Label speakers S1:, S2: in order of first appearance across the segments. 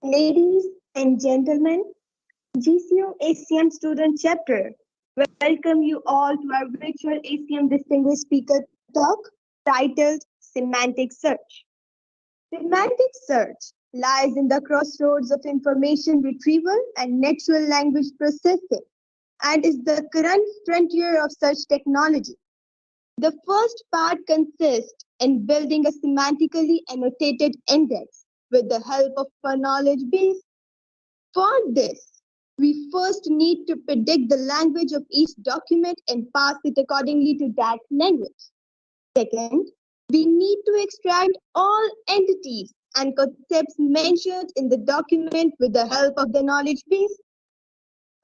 S1: Ladies and gentlemen, GCU-ACM student chapter, welcome you all to our virtual ACM Distinguished Speaker Talk titled Semantic Search. Semantic search lies in the crossroads of information retrieval and natural language processing and is the current frontier of such technology. The first part consists in building a semantically annotated index with the help of a knowledge base. For this, we first need to predict the language of each document and pass it accordingly to that language. Second, we need to extract all entities and concepts mentioned in the document with the help of the knowledge base.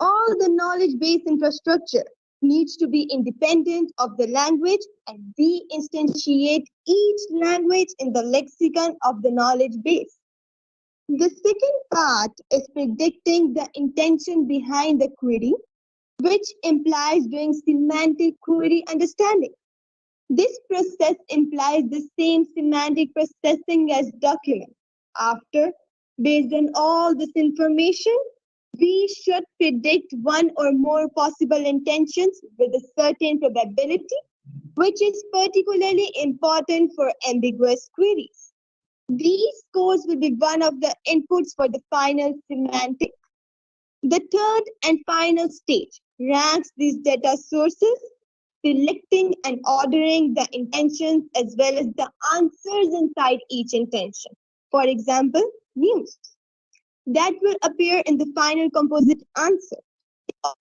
S1: All the knowledge base infrastructure needs to be independent of the language, and we instantiate each language in the lexicon of the knowledge base. The second part is predicting the intention behind the query, which implies doing semantic query understanding. This process implies the same semantic processing as document. After, based on all this information, we should predict one or more possible intentions with a certain probability, which is particularly important for ambiguous queries. These scores will be one of the inputs for the final semantic. The third and final stage ranks these data sources, selecting and ordering the intentions as well as the answers inside each intention. For example, news. That will appear in the final composite answer.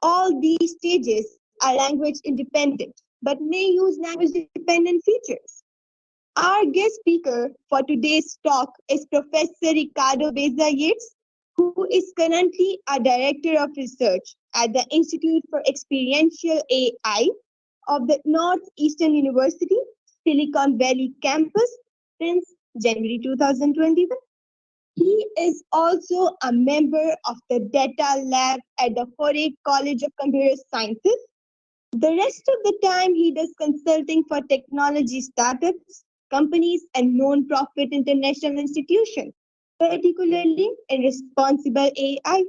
S1: All these stages are language independent, but may use language dependent features. Our guest speaker for today's talk is Professor Ricardo Baeza-Yates, who is currently a Director of Research at the Institute for Experiential AI of the Northeastern University, Silicon Valley campus since January 2021. He is also a member of the Data Lab at the Khoury College of Computer Sciences. The rest of the time, he does consulting for technology startups, companies, and non-profit international institutions, particularly in responsible AI.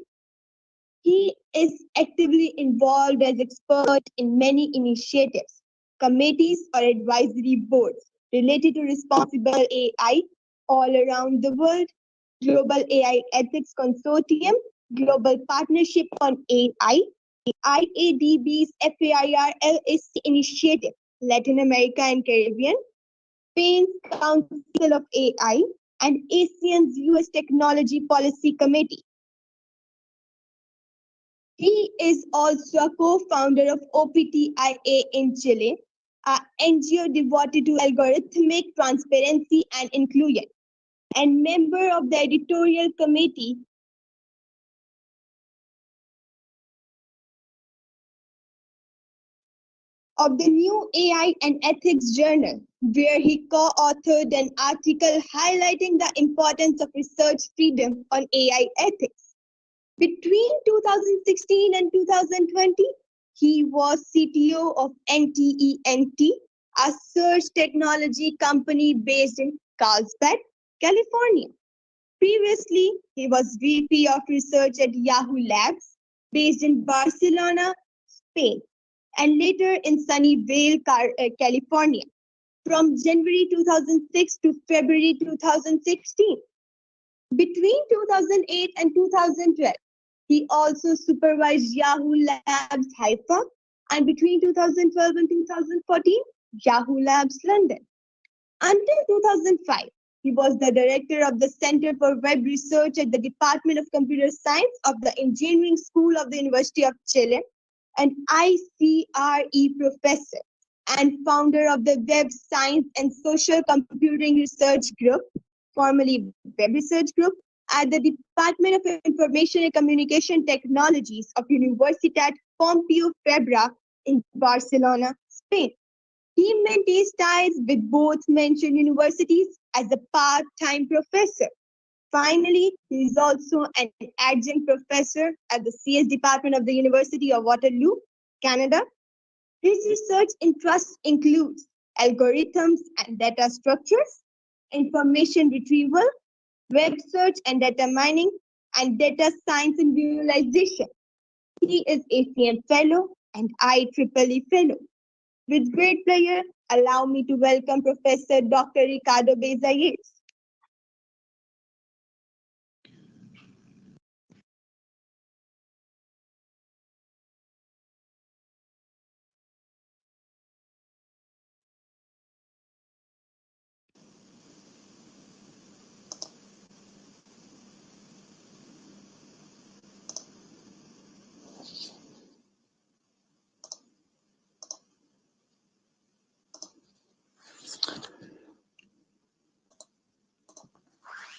S1: He is actively involved as expert in many initiatives, committees, or advisory boards related to responsible AI all around the world. Global AI Ethics Consortium, Global Partnership on AI, IADB's FAIR LAC Initiative, Latin America and Caribbean, Spain's Council of AI, and ASEAN's US Technology Policy Committee. He is also a co-founder of OptIA in Chile, an NGO devoted to algorithmic transparency and inclusion, and member of the editorial committee of the New AI and Ethics Journal, where he co-authored an article highlighting the importance of research freedom on AI ethics. Between 2016 and 2020, he was CTO of NTENT, a search technology company based in Carlsbad, California. Previously, he was VP of Research at Yahoo Labs, based in Barcelona, Spain, and later in Sunnyvale, California, from January 2006 to February 2016. Between 2008 and 2012, he also supervised Yahoo Labs Haifa, and between 2012 and 2014, Yahoo Labs London. Until 2005, he was the director of the Center for Web Research at the Department of Computer Science of the Engineering School of the University of Chile, an ICRE professor, and founder of the Web Science and Social Computing Research Group, formerly Web Research Group, at the Department of Information and Communication Technologies of Universitat Pompeu Fabra in Barcelona, Spain. He maintains ties with both mentioned universities as a part-time professor. Finally, he is also an adjunct professor at the CS Department of the University of Waterloo, Canada. His research interests includes algorithms and data structures, information retrieval, web search and data mining, and data science and visualization. He is ACM Fellow and IEEE Fellow. With great pleasure, allow me to welcome Professor Dr. Ricardo Baeza-Yates.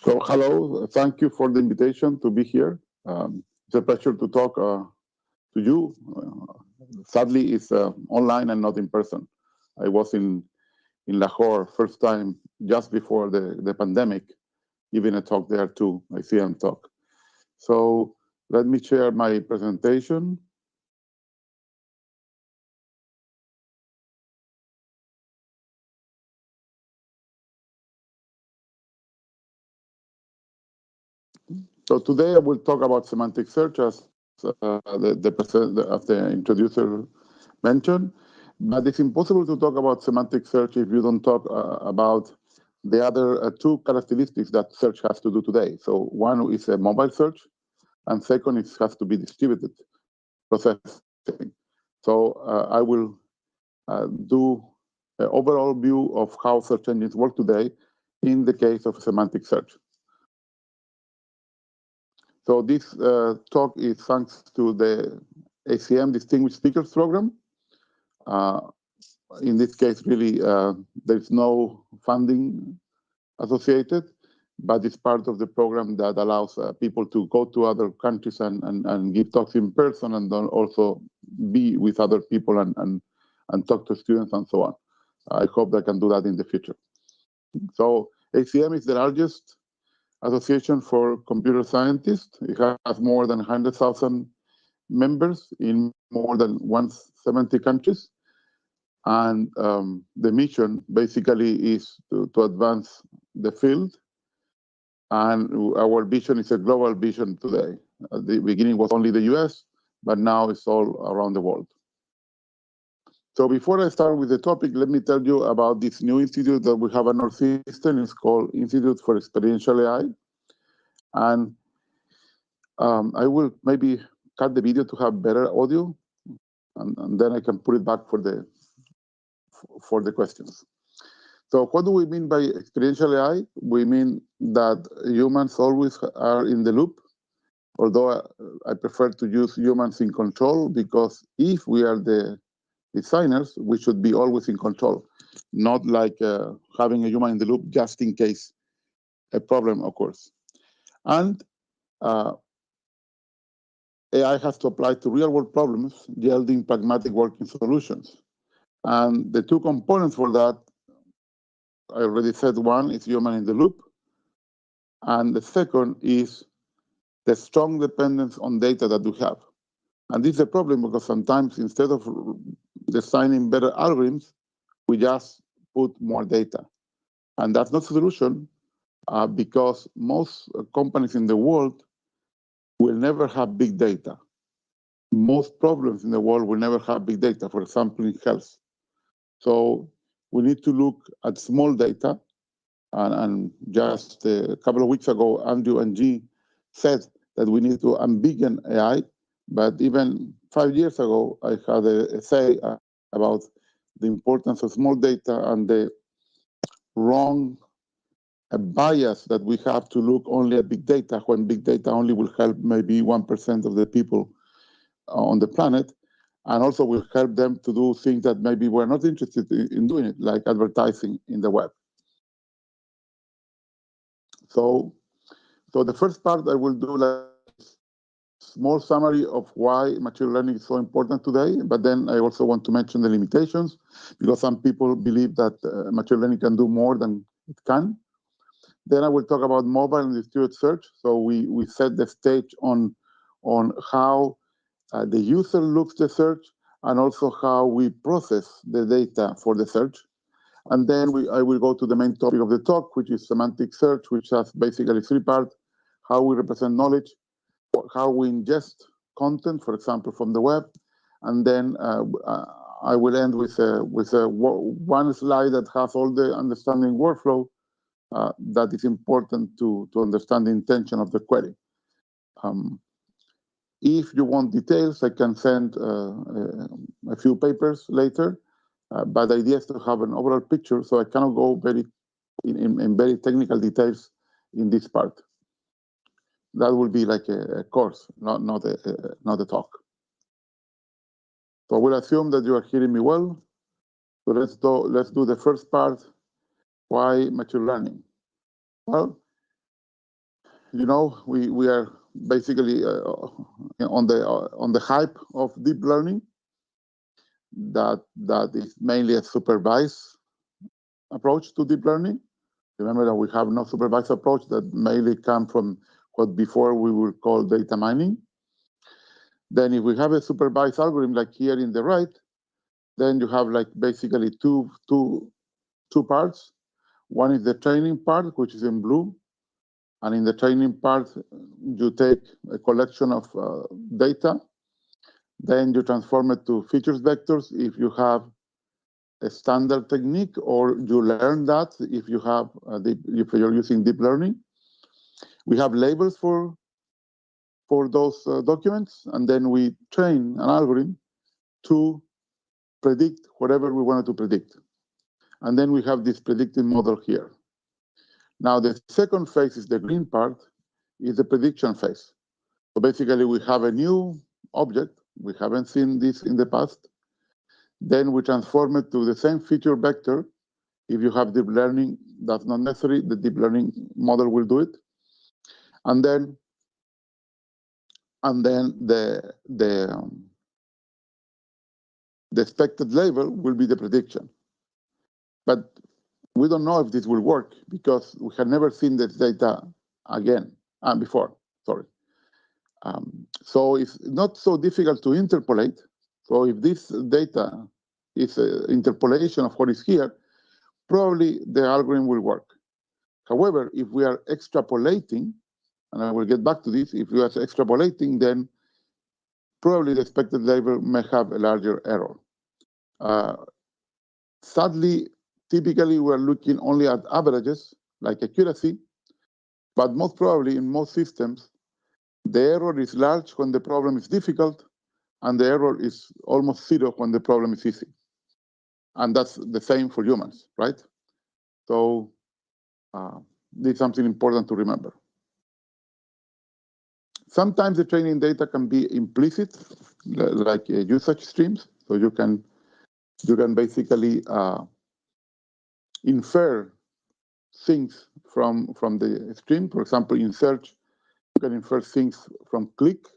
S2: So, hello, thank you for the invitation to be here. It's a pleasure to talk to you. Sadly, it's online and not in person. I was in Lahore first time just before the pandemic, giving a talk there too, my CM talk. So let me share my presentation. So today I will talk about semantic search as the introducer mentioned, but it's impossible to talk about semantic search if you don't talk about the other two characteristics that search has to do today. So one is a mobile search, and second, it has to be distributed processing. So I will do an overall view of how search engines work today in the case of semantic search. So this talk is thanks to the ACM Distinguished Speakers Program. In this case, really, there's no funding associated, but it's part of the program that allows people to go to other countries and give talks in person, and then also be with other people and talk to students and so on. I hope they can do that in the future. So ACM is the largest association for computer scientists. It has more than 100,000 members in more than 170 countries. And the mission basically is to advance the field. And our vision is a global vision today. At the beginning was only the US, but now it's all around the world. So before I start with the topic, let me tell you about this new institute that we have at Northeastern. It's called Institute for Experiential AI. And I will maybe cut the video to have better audio, and then I can put it back for the questions. So what do we mean by experiential AI? We mean that humans always are in the loop, although I prefer to use humans in control, because if we are the designers, we should be always in control, not like having a human in the loop just in case a problem occurs. And AI has to apply to real-world problems, yielding pragmatic working solutions. And the two components for that, I already said, one is human in the loop, and the second is the strong dependence on data that we have. And this is a problem because sometimes instead of designing better algorithms, we just put more data. And that's not a solution because most companies in the world will never have big data. Most problems in the world will never have big data, for example, in health. So we need to look at small data. And just a couple of weeks ago, Andrew and G said that we need to unbiggen AI. But even 5 years ago, I had a say about the importance of small data and the wrong bias that we have to look only at big data, when big data only will help maybe 1% of the people on the planet, and also will help them to do things that maybe we're not interested in doing it, like advertising in the web. So the first part I will do like small summary of why machine learning is so important today, but then I also want to mention the limitations, because some people believe that machine learning can do more than it can. Then I will talk about mobile and distributed search. So we set the stage on how the user looks the search, and also how we process the data for the search. And then I will go to the main topic of the talk, which is semantic search, which has basically three parts: how we represent knowledge, how we ingest content, for example, from the web, and then I will end with one slide that has all the understanding workflow that is important to understand the intention of the query. If you want details, I can send a few papers later, but the idea is to have an overall picture, so I cannot go in very technical details in this part. That will be like a course, not a talk. So we'll assume that you are hearing me well. So let's do the first part. Why machine learning? Well, you know, we are basically on the hype of deep learning. That is mainly a supervised approach to deep learning. Remember that we have no supervised approach that mainly come from what before we would call data mining. Then if we have a supervised algorithm like here in the right, then you have like basically two parts. One is the training part, which is in blue. And in the training part, you take a collection of data. Then you transform it to features vectors if you have a standard technique, or you learn that if you have if you're using deep learning. We have labels for those documents, and then we train an algorithm to predict whatever we wanted to predict. And then we have this predictive model here. Now, the second phase is the green part, is the prediction phase. So basically, we have a new object. We haven't seen this in the past. Then we transform it to the same feature vector If you have deep learning, that's not necessary. The deep learning model will do it. And then the expected label will be the prediction. But we don't know if this will work because we have never seen this data again before. Sorry. So it's not so difficult to interpolate. So if this data is an interpolation of what is here, probably the algorithm will work. However, if we are extrapolating, and I will get back to this, if we are extrapolating, then probably the expected label may have a larger error. Sadly, typically we're looking only at averages, like accuracy, but most probably in most systems, the error is large when the problem is difficult, and the error is almost zero when the problem is easy. And that's the same for humans, right? So this is something important to remember. Sometimes the training data can be implicit, like usage streams. So you can basically infer things from the stream. For example, in search, you can infer things from clicks.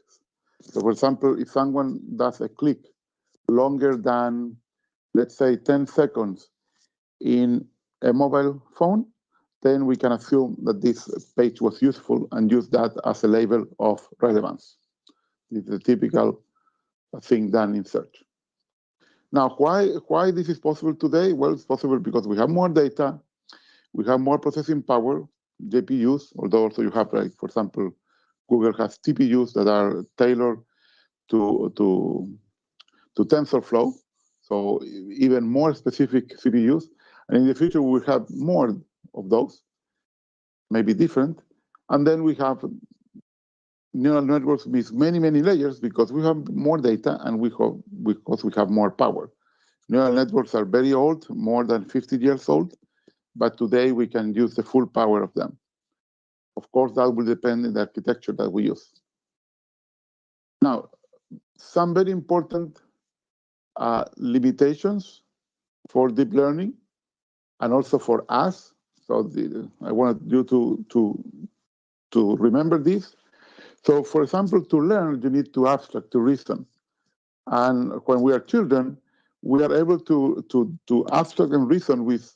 S2: So for example, if someone does a click longer than, let's say, 10 seconds in a mobile phone, then we can assume that this page was useful and use that as a label of relevance. It's a typical thing done in search. Now, why this is possible today? Well, it's possible because we have more data, we have more processing power, GPUs, although also you have, like, for example, Google has TPUs that are tailored to TensorFlow, so even more specific CPUs. And in the future, we will have more of those, maybe different. And then we have neural networks with many, many layers because we have more data and because we have more power. Neural networks are very old, more than 50 years old, but today we can use the full power of them. Of course, that will depend on the architecture that we use. Now, some very important limitations for deep learning and also for us. So I wanted you to remember this. So for example, to learn, you need to abstract, to reason. And when we are children, we are able to abstract and reason with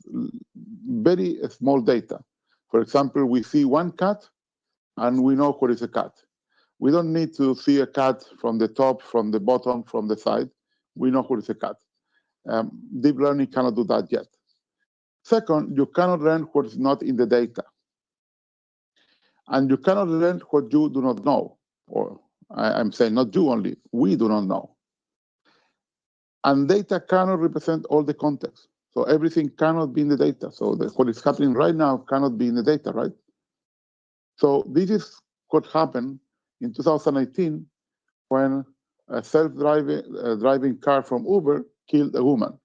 S2: very small data. For example, we see one cat and we know what is a cat. We don't need to see a cat from the top, from the bottom, from the side. We know what is a cat. Deep learning cannot do that yet. Second, you cannot learn what is not in the data. And you cannot learn what you do not know. Or I'm saying not you only, we do not know. And data cannot represent all the context. So everything cannot be in the data. So what is happening right now cannot be in the data, right? So this is what happened in 2018 when a self-driving car from Uber killed a woman.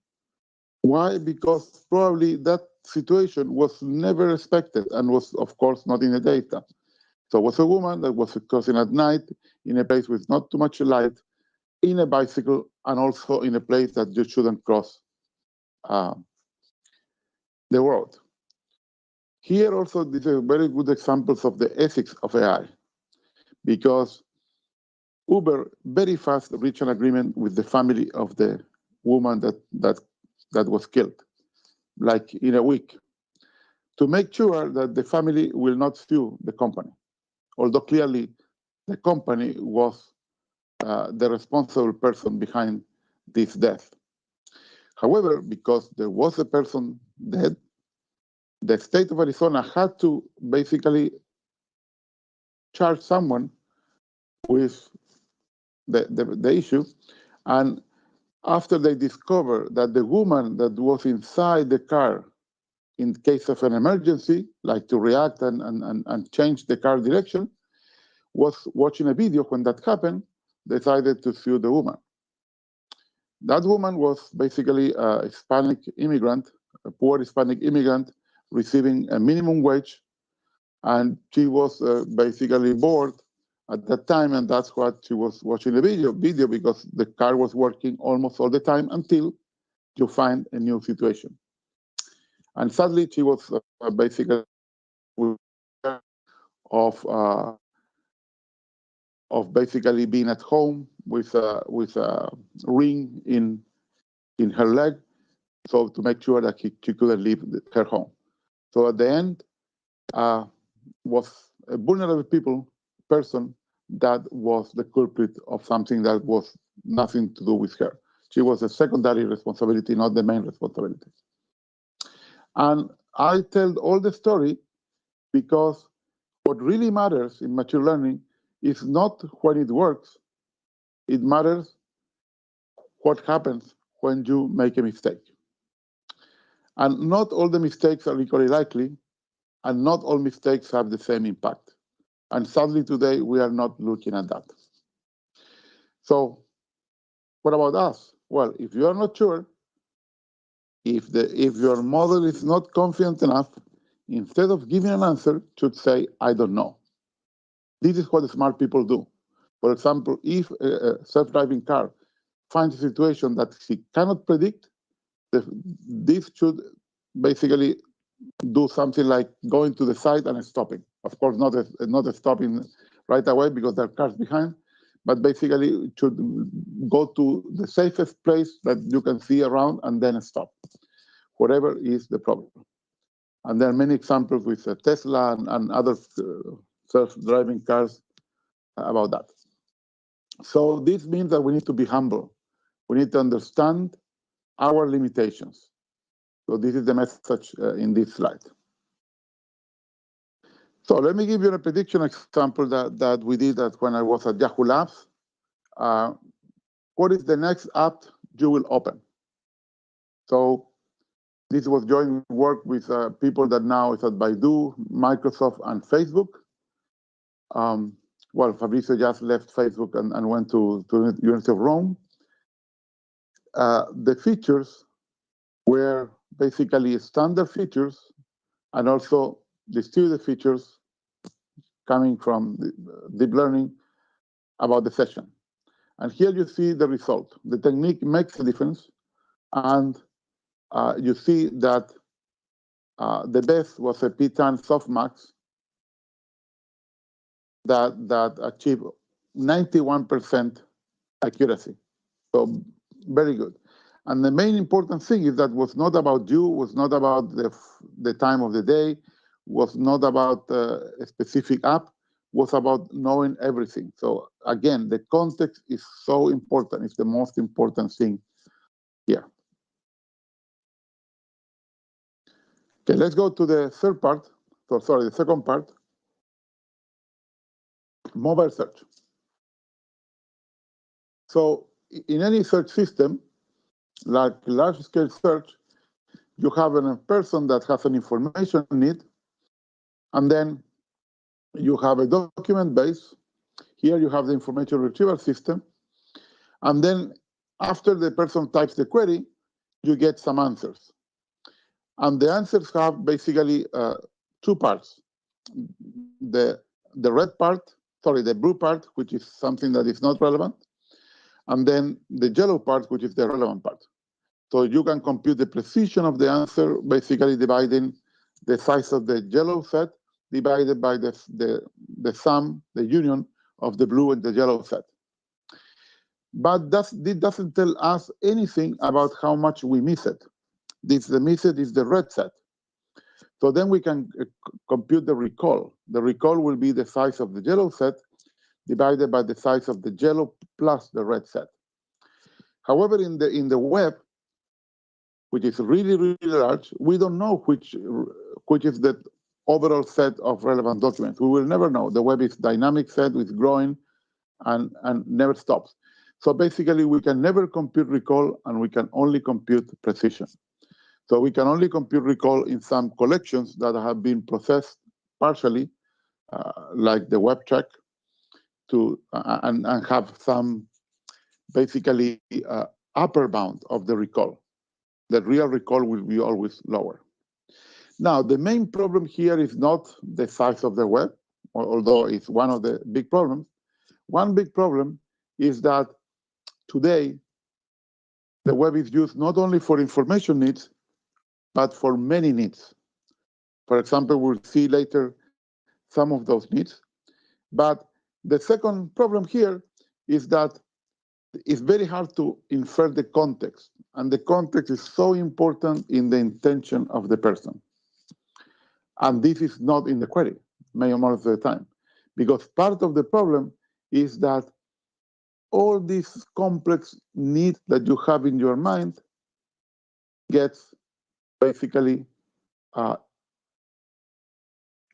S2: Why? Because probably that situation was never expected and was, of course, not in the data. So it was a woman that was crossing at night in a place with not too much light, in a bicycle, and also in a place that you shouldn't cross the road. Here also, these are very good examples of the ethics of AI, because Uber very fast reached an agreement with the family of the woman that was killed, like in a week, to make sure that the family will not sue the company, although clearly the company was the responsible person behind this death. However, because there was a person dead, the state of Arizona had to basically charge someone with the issue. And after they discovered that the woman that was inside the car in case of an emergency, like to react and change the car direction, was watching a video when that happened, decided to sue the woman. That woman was basically a Hispanic immigrant, a poor Hispanic immigrant receiving a minimum wage, and she was basically bored at that time, and that's what she was watching the video because the car was working almost all the time until you find a new situation. And sadly, she was basically of basically being at home with a ring in her leg, so to make sure that she couldn't leave her home. So at the end, was a vulnerable person that was the culprit of something that was nothing to do with her. She was a secondary responsibility, not the main responsibility. And I tell all the story because what really matters in machine learning is not when it works, it matters what happens when you make a mistake. And not all the mistakes are equally likely, and not all mistakes have the same impact. And sadly today, we are not looking at that. So what about us? Well, if you are not sure, if your model is not confident enough, instead of giving an answer, should say, I don't know. This is what smart people do. For example, if a self-driving car finds a situation that she cannot predict, this should basically do something like going to the side and stopping. Of course, not a stopping right away because there are cars behind, but basically it should go to the safest place that you can see around and then stop, whatever is the problem. And there are many examples with Tesla and other self-driving cars about that. So this means that we need to be humble. We need to understand our limitations. So this is the message in this slide. So let me give you a prediction example that we did when I was at Yahoo Labs. What is the next app you will open? So this was joint work with people that now is at Baidu, Microsoft, and Facebook. Well, Fabrizio just left Facebook and went to University of Rome. The features were basically standard features and also distributed features coming from deep learning about the session. And here you see the result. The technique makes a difference, and you see that the best was a P-TAN softmax that achieved 91% accuracy. So very good. And the main important thing is that was not about you, was not about the time of the day, was not about a specific app, was about knowing everything. So again, the context is so important. It's the most important thing here. Okay, let's go to the third part. So sorry, the second part, mobile search. So in any search system, like large-scale search, you have a person that has an information need, and then you have a document base. Here you have the information retrieval system, and then after the person types the query, you get some answers. And the answers have basically two parts. The red part, sorry, the blue part, which is something that is not relevant, and then the yellow part, which is the relevant part. So you can compute the precision of the answer, basically dividing the size of the yellow set divided by the sum, the union of the blue and the yellow set. But this doesn't tell us anything about how much we miss it. The miss it is the red set. So then we can compute the recall. The recall will be the size of the yellow set divided by the size of the yellow plus the red set. However, in the web, which is really, really large, we don't know which is the overall set of relevant documents. We will never know. The web is dynamic set, it's growing and never stops. So basically, we can never compute recall, and we can only compute precision. So we can only compute recall in some collections that have been processed partially, like the web check, and have some basically upper bound of the recall. The real recall will be always lower. Now, the main problem here is not the size of the web, although it's one of the big problems. One big problem is that today, the web is used not only for information needs, but for many needs. For example, we'll see later some of those needs. But the second problem here is that it's very hard to infer the context, and the context is so important in the intention of the person. And this is not in the query, many more of the time, because part of the problem is that all these complex needs that you have in your mind gets basically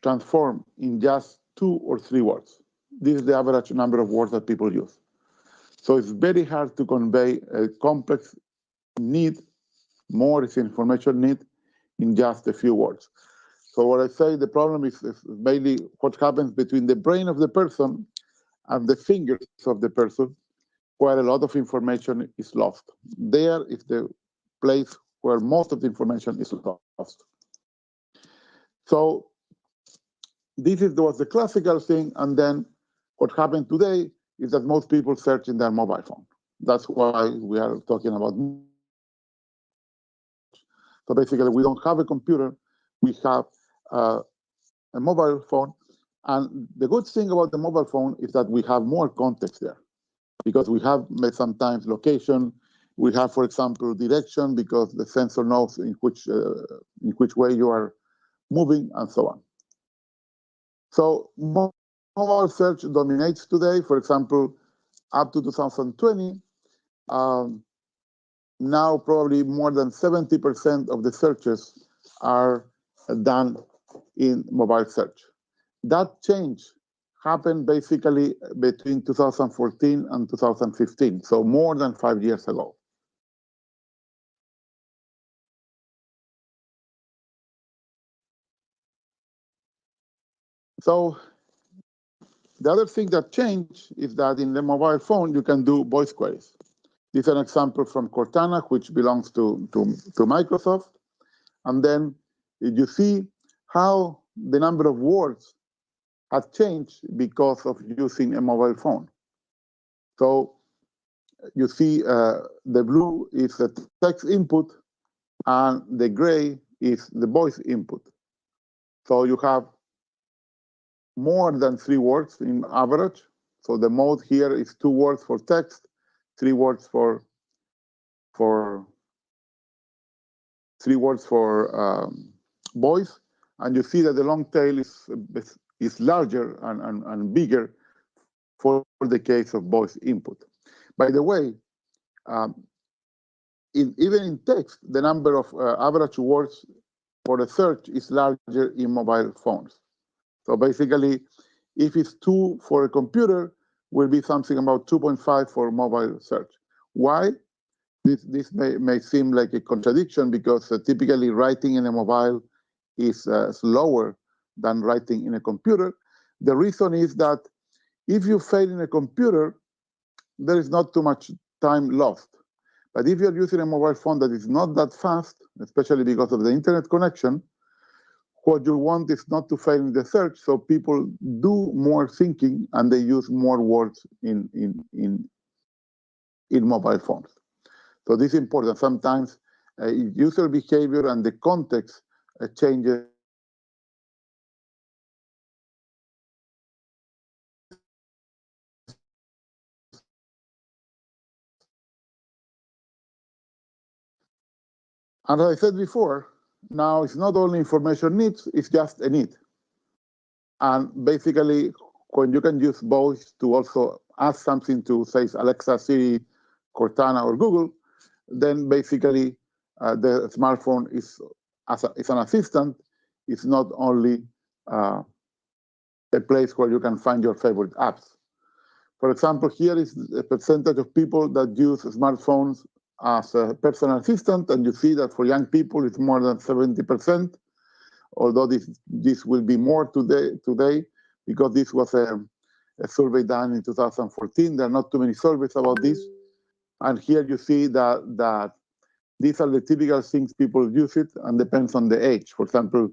S2: transformed in just 2 or 3 words. This is the average number of words that people use. So it's very hard to convey a complex need, more is information need, in just a few words. So what I say, the problem is mainly what happens between the brain of the person and the fingers of the person, where a lot of information is lost. There is the place where most of the information is lost. So this was the classical thing, and then what happened today is that most people search in their mobile phone. That's why we are talking about. So basically, we don't have a computer, we have a mobile phone. And the good thing about the mobile phone is that we have more context there, because we have sometimes location, we have, for example, direction, because the sensor knows in which way you are moving, and so on. So mobile search dominates today. For example, up to 2020, now probably more than 70% of the searches are done in mobile search. That change happened basically between 2014 and 2015, so more than 5 years ago. So the other thing that changed is that in the mobile phone, you can do voice queries. This is an example from Cortana, which belongs to Microsoft. And then you see how the number of words had changed because of using a mobile phone. So you see the blue is the text input, and the gray is the voice input. So you have more than 3 words in average. So the mode here is 2 words for text, 3 words for 3 words for voice, and you see that the long tail is larger and bigger for the case of voice input. By the way, even in text, the number of average words for the search is larger in mobile phones. So basically, if it's 2 for a computer, will be something about 2.5 for mobile search. Why? This may seem like a contradiction, because typically writing in a mobile is slower than writing in a computer. The reason is that if you fail in a computer, there is not too much time lost. But if you're using a mobile phone that is not that fast, especially because of the internet connection, what you want is not to fail in the search, so people do more thinking and they use more words in mobile phones. So this is important. Sometimes user behavior and the context changes. And as I said before, now it's not only information needs, it's just a need. And basically, when you can use voice to also ask something to, say, Alexa, Siri, Cortana, or Google, then basically the smartphone is an assistant. It's not only a place where you can find your favorite apps. For example, here is a percentage of people that use smartphones as a personal assistant, and you see that for young people it's more than 70%, although this will be more today because this was a survey done in 2014. There are not too many surveys about this. And here you see that these are the typical things people use it, and depends on the age. For example,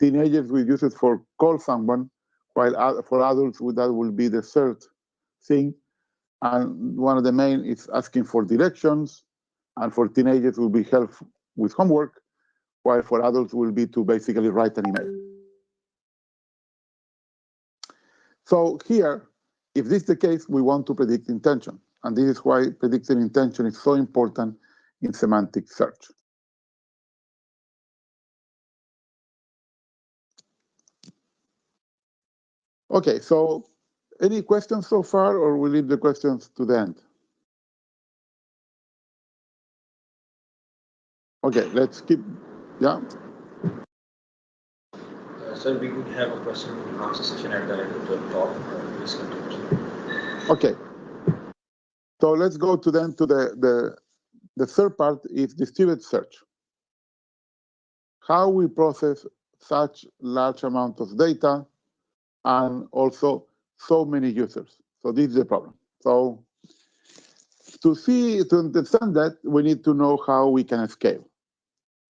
S2: teenagers will use it for call someone, while for adults that will be the third thing. And one of the main is asking for directions, and for teenagers will be help with homework, while for adults will be to basically write an email. So here, if this is the case, we want to predict intention. And this is why predicting intention is so important in semantic search. Okay, so any questions so far, or we leave the questions to the end? Okay, let's keep, yeah.
S3: Sir, we would have a question and answer session at the end of the talk. Please continue.
S2: Okay, so let's go to then to the third part is distributed search. How we process such large amount of data and also so many users. So this is the problem. So to understand that, we need to know how we can scale.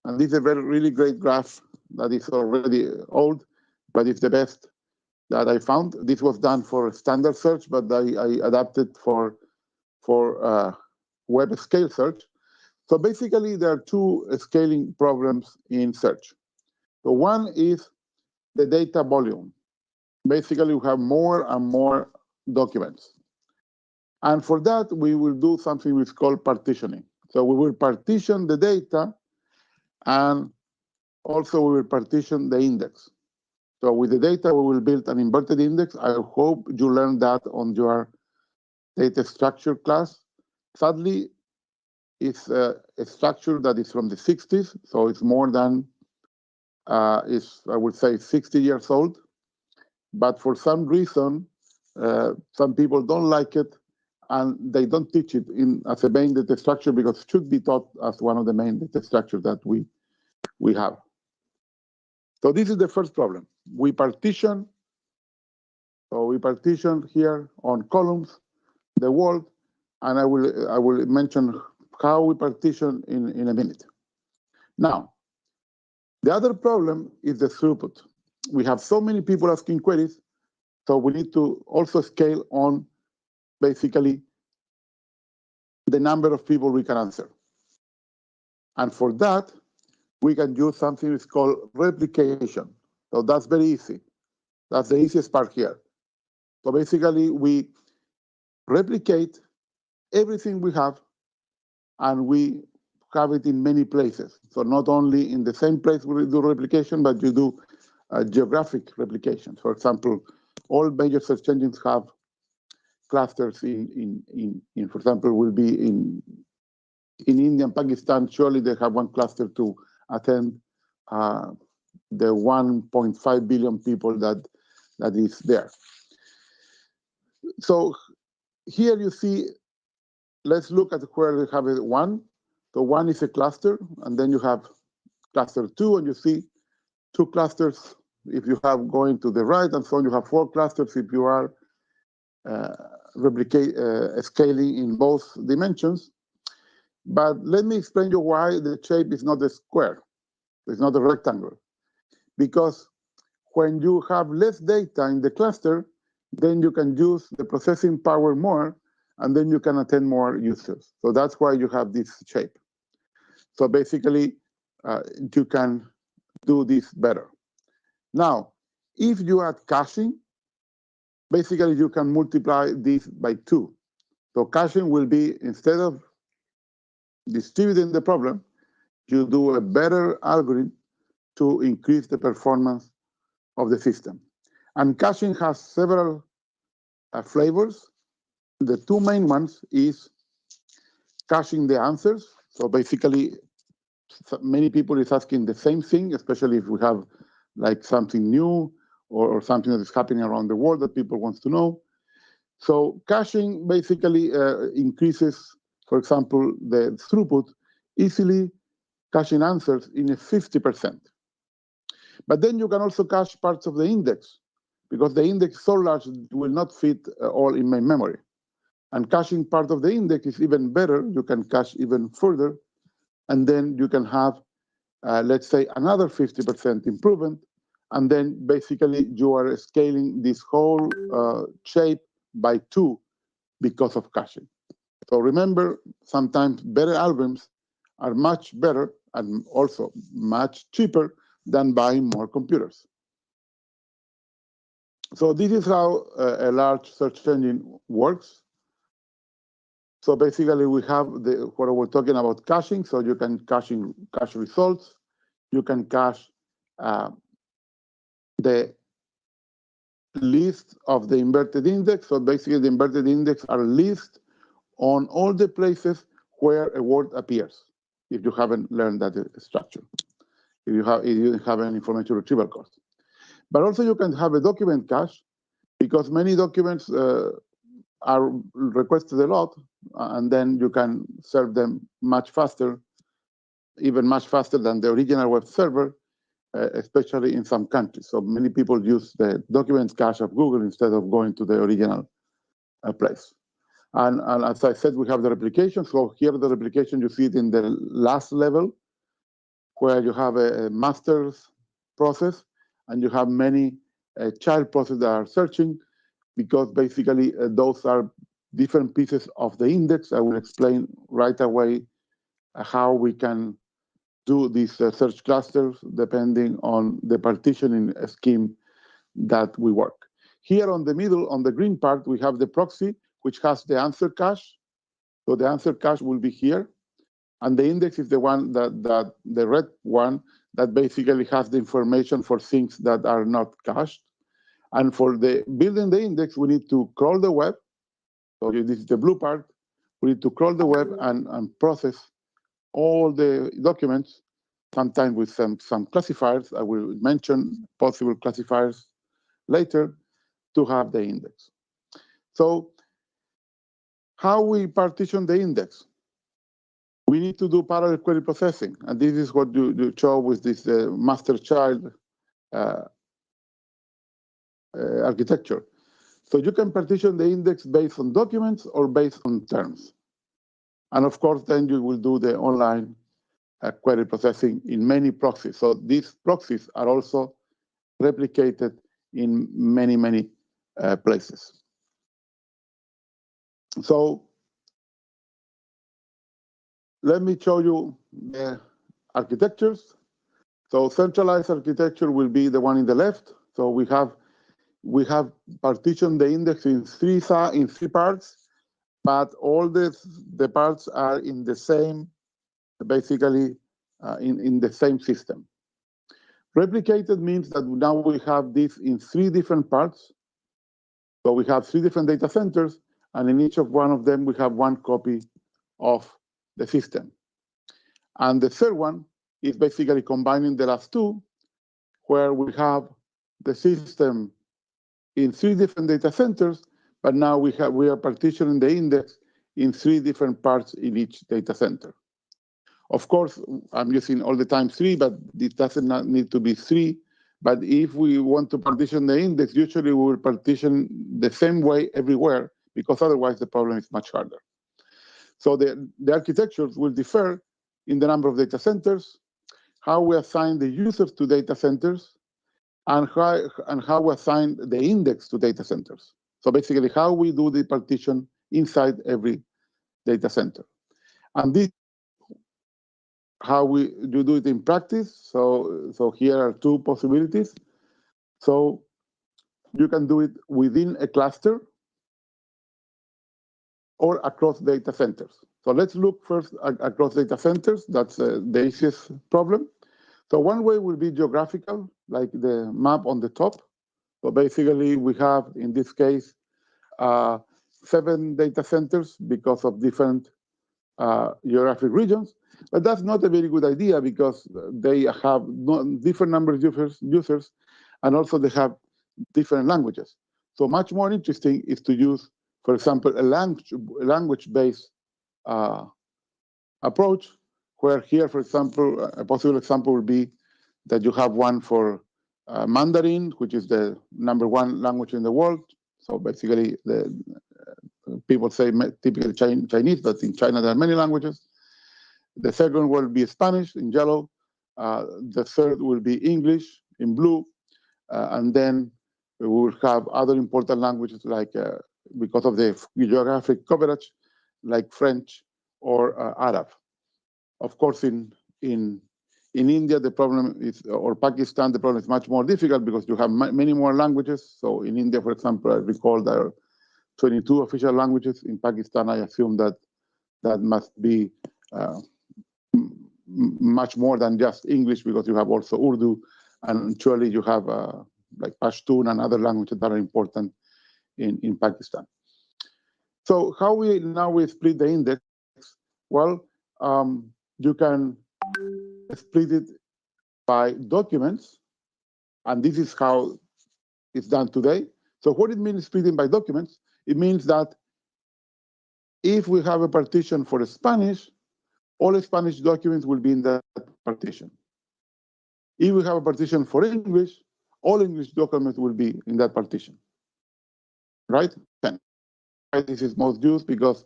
S2: And this is a really great graph that is already old, but it's the best that I found. This was done for standard search, but I adapted for web scale search. So basically, there are two scaling problems in search. So one is the data volume. Basically, we have more and more documents. And for that, we will do something which is called partitioning. So we will partition the data, and also we will partition the index. So with the data, we will build an inverted index. I hope you learned that on your data structure class. Sadly, it's a structure that is from the 60s, so it's more than, I would say, 60 years old. But for some reason, some people don't like it, and they don't teach it as a main data structure because it should be taught as one of the main data structures that we have. So this is the first problem. We partition. So we partition here on columns the world, and I will mention how we partition in a minute. Now, the other problem is the throughput. We have so many people asking queries, so we need to also scale on basically the number of people we can answer. And for that, we can use something that's called replication. So that's very easy. That's the easiest part here. So basically, we replicate everything we have, and we have it in many places. So not only in the same place we do replication, but you do geographic replication. For example, all major search engines have clusters for example, will be in India and Pakistan. Surely they have one cluster to attend the 1.5 billion people that is there. So here you see, let's look at where we have it one. So one is a cluster, and then you have cluster 2, and you see 2 clusters if you have going to the right, and so on. You have 4 clusters if you are scaling in both dimensions. But let me explain you why the shape is not a square. It's not a rectangle. Because when you have less data in the cluster, then you can use the processing power more, and then you can attend more users. So that's why you have this shape. So basically, you can do this better. Now, if you add caching, basically you can multiply this by 2. So caching will be, instead of distributing the problem, you do a better algorithm to increase the performance of the system. And caching has several flavors. The 2 main ones is caching the answers. So basically, many people is asking the same thing, especially if we have like something new or something that is happening around the world that people want to know. So caching basically increases, for example, the throughput, easily caching answers in a 50%. But then you can also cache parts of the index, because the index is so large it will not fit all in my memory. And caching part of the index is even better. You can cache even further, and then you can have, let's say, another 50% improvement, and then basically you are scaling this whole shape by 2 because of caching. So remember, sometimes better algorithms are much better and also much cheaper than buying more computers. So this is how a large search engine works. So basically, we have what we're talking about caching. So you can cache results. You can cache the list of the inverted index. So basically, the inverted index are lists on all the places where a word appears. If you haven't learned that structure, if you have an information retrieval course, but also you can have a document cache because many documents are requested a lot, and then you can serve them much faster, even much faster than the original web server, especially in some countries. So many people use the document cache of Google instead of going to the original place. And as I said, we have the replication. So here the replication, you see it in the last level, where you have a master's process, and you have many child processes that are searching, because basically those are different pieces of the index. I will explain right away how we can do these search clusters depending on the partitioning scheme that we work. Here on the middle, on the green part, we have the proxy, which has the answer cache. So the answer cache will be here. And the index is the one that the red one that basically has the information for things that are not cached. And for the building the index, we need to crawl the web. So this is the blue part. We need to crawl the web and process all the documents, sometimes with some classifiers. I will mention possible classifiers later to have the index. So how we partition the index? We need to do parallel query processing. And this is what you show with this master-child architecture. So you can partition the index based on documents or based on terms. And of course, then you will do the online query processing in many proxies. So these proxies are also replicated in many, many places. So let me show you the architectures. So centralized architecture will be the one in the left. So we have partitioned the index in three parts, but all the parts are in the same, basically in the same system. Replicated means that now we have this in three different parts. So we have three different data centers, and in each of one of them, we have one copy of the system. And the third one is basically combining the last two, where we have the system in three different data centers, but now we are partitioning the index in three different parts in each data center. Of course, I'm using all the time three, but it doesn't need to be three. But if we want to partition the index, usually we will partition the same way everywhere, because otherwise the problem is much harder. So the architectures will differ in the number of data centers, how we assign the users to data centers, and how we assign the index to data centers. So basically how we do the partition inside every data center. And this how you do it in practice. So here are two possibilities. So you can do it within a cluster or across data centers. So let's look first across data centers. That's the easiest problem. So one way will be geographical, like the map on the top. So basically we have, in this case, 7 data centers because of different geographic regions. But that's not a very good idea because they have different number of users, and also they have different languages. So much more interesting is to use, for example, a language-based approach, where here, for example, a possible example would be that you have one for Mandarin, which is the #1 language in the world. So basically, people say typically Chinese, but in China there are many languages. The second will be Spanish in yellow. The third will be English in blue. And then we will have other important languages like, because of the geographic coverage, like French or Arab. Of course, in in India, the problem is, or Pakistan, the problem is much more difficult because you have many more languages. So in India, for example, I recall there are 22 official languages. In Pakistan, I assume that must be much more than just English, because you have also Urdu, and actually you have like Pashtun and other languages that are important in Pakistan. So how we split the index? Well, you can split it by documents, and this is how it's done today. So what it means splitting by documents? It means that if we have a partition for Spanish, all Spanish documents will be in that partition. If we have a partition for English, all English documents will be in that partition, right? This is most used because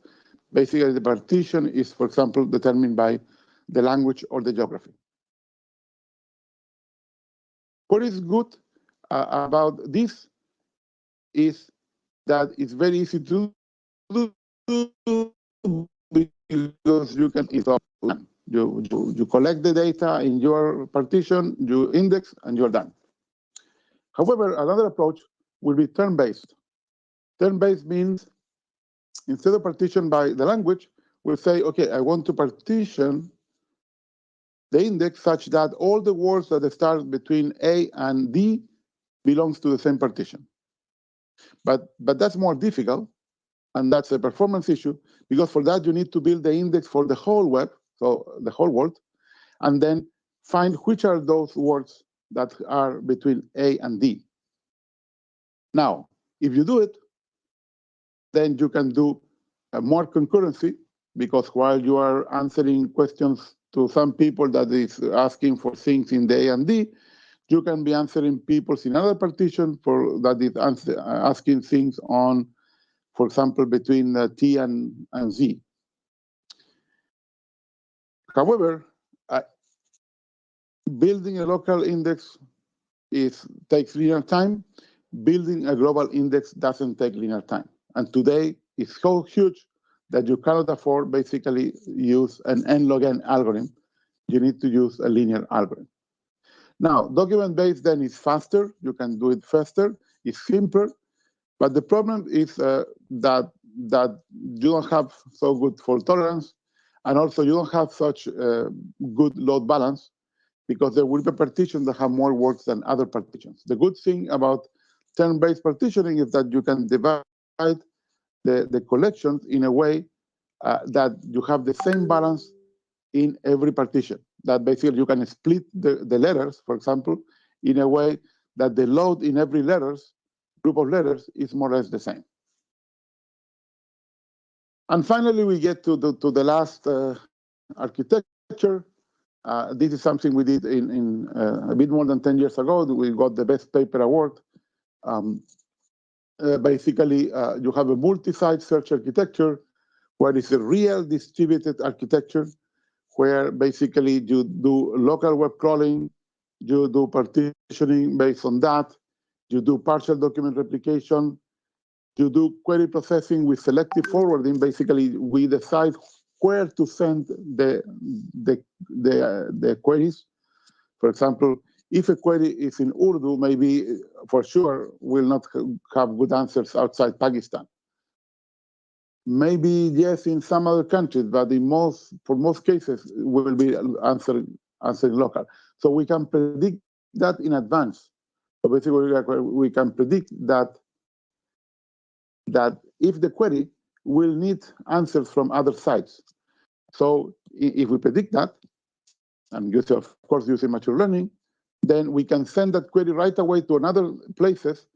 S2: basically the partition is, for example, determined by the language or the geography. What is good about this is that it's very easy to do because you can you collect the data in your partition, you index, and you're done. However, another approach will be term-based. Term-based means instead of partition by the language, we'll say, okay, I want to partition the index such that all the words that start between A and D belongs to the same partition. But that's more difficult, and that's a performance issue, because for that you need to build the index for the whole web, so the whole world, and then find which are those words that are between A and D. Now, if you do it, then you can do more concurrency, because while you are answering questions to some people that is asking for things in the A and D, you can be answering people in another partition for that is asking things on, for example, between T and Z. However, building a local index takes linear time. Building a global index doesn't take linear time. And today it's so huge that you cannot afford basically use an n log n algorithm. You need to use a linear algorithm. Now, document-based then is faster. You can do it faster. It's simpler. But the problem is that you don't have so good fault tolerance, and also you don't have such good load balance, because there will be partitions that have more words than other partitions. The good thing about term-based partitioning is that you can divide the collections in a way that you have the same balance in every partition. That basically you can split the letters, for example, in a way that the load in every group of letters is more or less the same. And finally, we get to the last architecture. This is something we did in a bit more than 10 years ago. We got the best paper award. Basically, you have a multi-site search architecture where it's a real distributed architecture, where basically you do local web crawling, you do partitioning based on that, you do partial document replication, you do query processing with selective forwarding. Basically, we decide where to send the queries. For example, if a query is in Urdu, maybe for sure will not have good answers outside Pakistan. Maybe yes in some other countries, but for most cases will be answering local. So we can predict that in advance. So basically we can predict that if the query will need answers from other sites. So if we predict that, and of course using machine learning, then we can send that query right away to another places.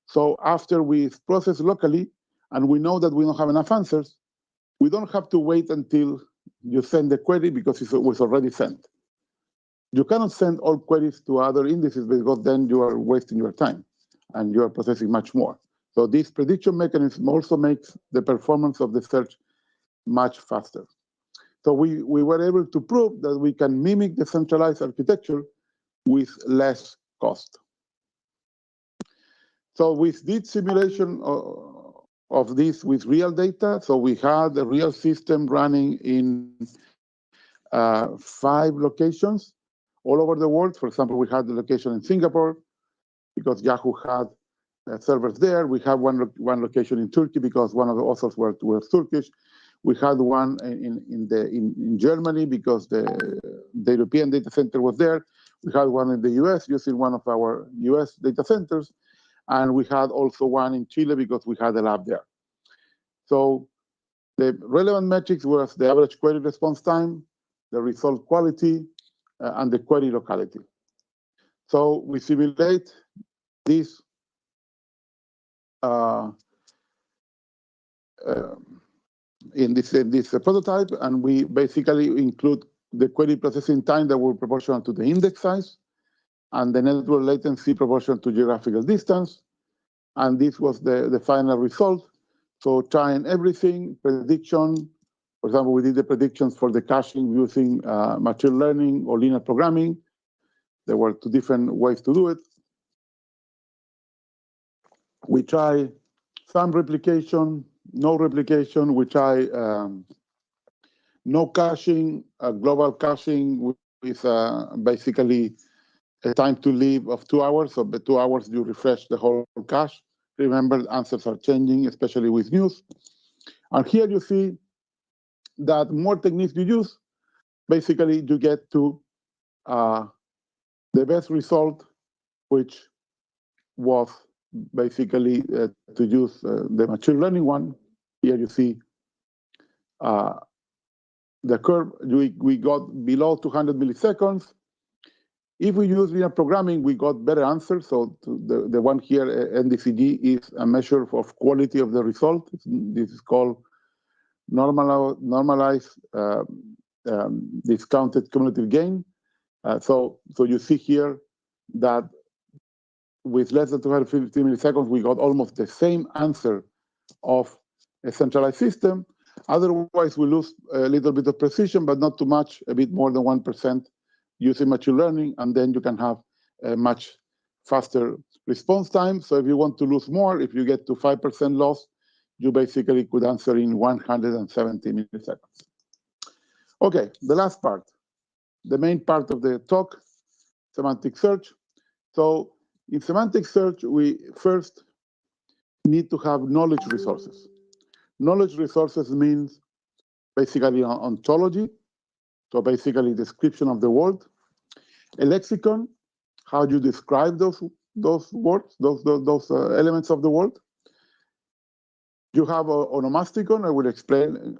S2: So after we process locally and we know that we don't have enough answers, we don't have to wait until you send the query because it was already sent. You cannot send all queries to other indices because then you are wasting your time and you are processing much more. So this prediction mechanism also makes the performance of the search much faster. So we were able to prove that we can mimic the centralized architecture with less cost. So we did simulation of this with real data. So we had a real system running in 5 locations all over the world. For example, we had the location in Singapore because Yahoo had servers there. We have one location in Turkey because one of the authors were Turkish. We had one in Germany because the European data center was there. We had one in the US using one of our US data centers. And we had also one in Chile because we had a lab there. So the relevant metrics were the average query response time, the result quality, and the query locality. So we simulate this in this prototype, and we basically include the query processing time that were proportional to the index size, and the network latency proportional to geographical distance. And this was the final result. So trying everything, prediction. For example, we did the predictions for the caching using machine learning or linear programming. There were 2 different ways to do it. We try some replication, no replication. We try no caching, global caching with basically a time to live of 2 hours. So the 2 hours you refresh the whole cache. Remember, answers are changing, especially with news. And here you see that more techniques you use, basically you get to the best result, which was basically to use the machine learning one. Here you see the curve. We got below 200 milliseconds. If we use linear programming, we got better answers. So the one here, NDCG, is a measure of quality of the result. This is called normalized discounted cumulative gain. So you see here that with less than 250 milliseconds, we got almost the same answer of a centralized system. Otherwise, we lose a little bit of precision, but not too much, a bit more than 1%. Using machine learning, and then you can have a much faster response time. So if you want to lose more, if you get to 5% loss, you basically could answer in 170 milliseconds. Okay, the last part, the main part of the talk, semantic search. So in semantic search, we first need to have knowledge resources. Knowledge resources means basically ontology. So basically description of the word. A lexicon, how do you describe those words, those elements of the word. You have an onomasticon. I will explain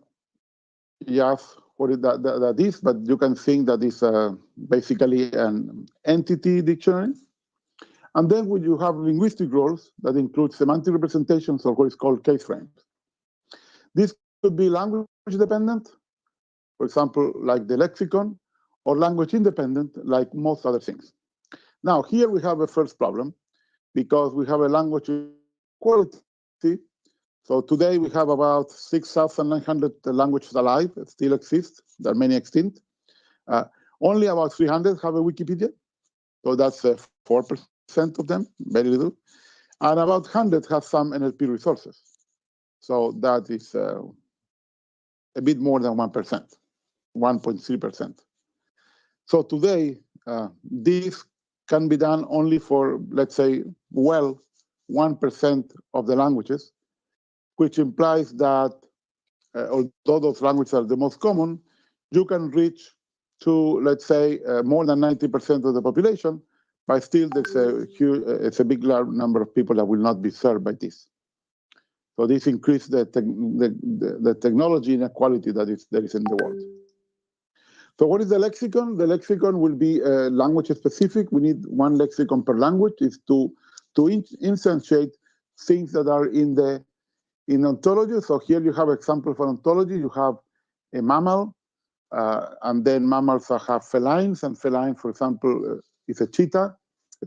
S2: just what that is, but you can think that is basically an entity dictionary. And then when you have linguistic roles that include semantic representations or what is called case frames. This could be language dependent, for example, like the lexicon, or language independent, like most other things. Now, here we have a first problem, because we have a language quality. So today we have about 6,900 languages alive that still exist. There are many extinct. Only about 300 have a Wikipedia. So that's 4% of them, very little. And about 100 have some NLP resources. So that is a bit more than 1%, 1.3%. So today, this can be done only for, let's say, 1% of the languages, which implies that although those languages are the most common, you can reach to, let's say, more than 90% of the population, but still there's it's a big number of people that will not be served by this. So this increases the technology inequality that there is in the world. So what is the lexicon? The lexicon will be language specific. We need one lexicon per language. Is to instantiate things that are in ontology. So here you have example for ontology. You have a mammal, and then mammals have felines, and feline, for example, is a cheetah,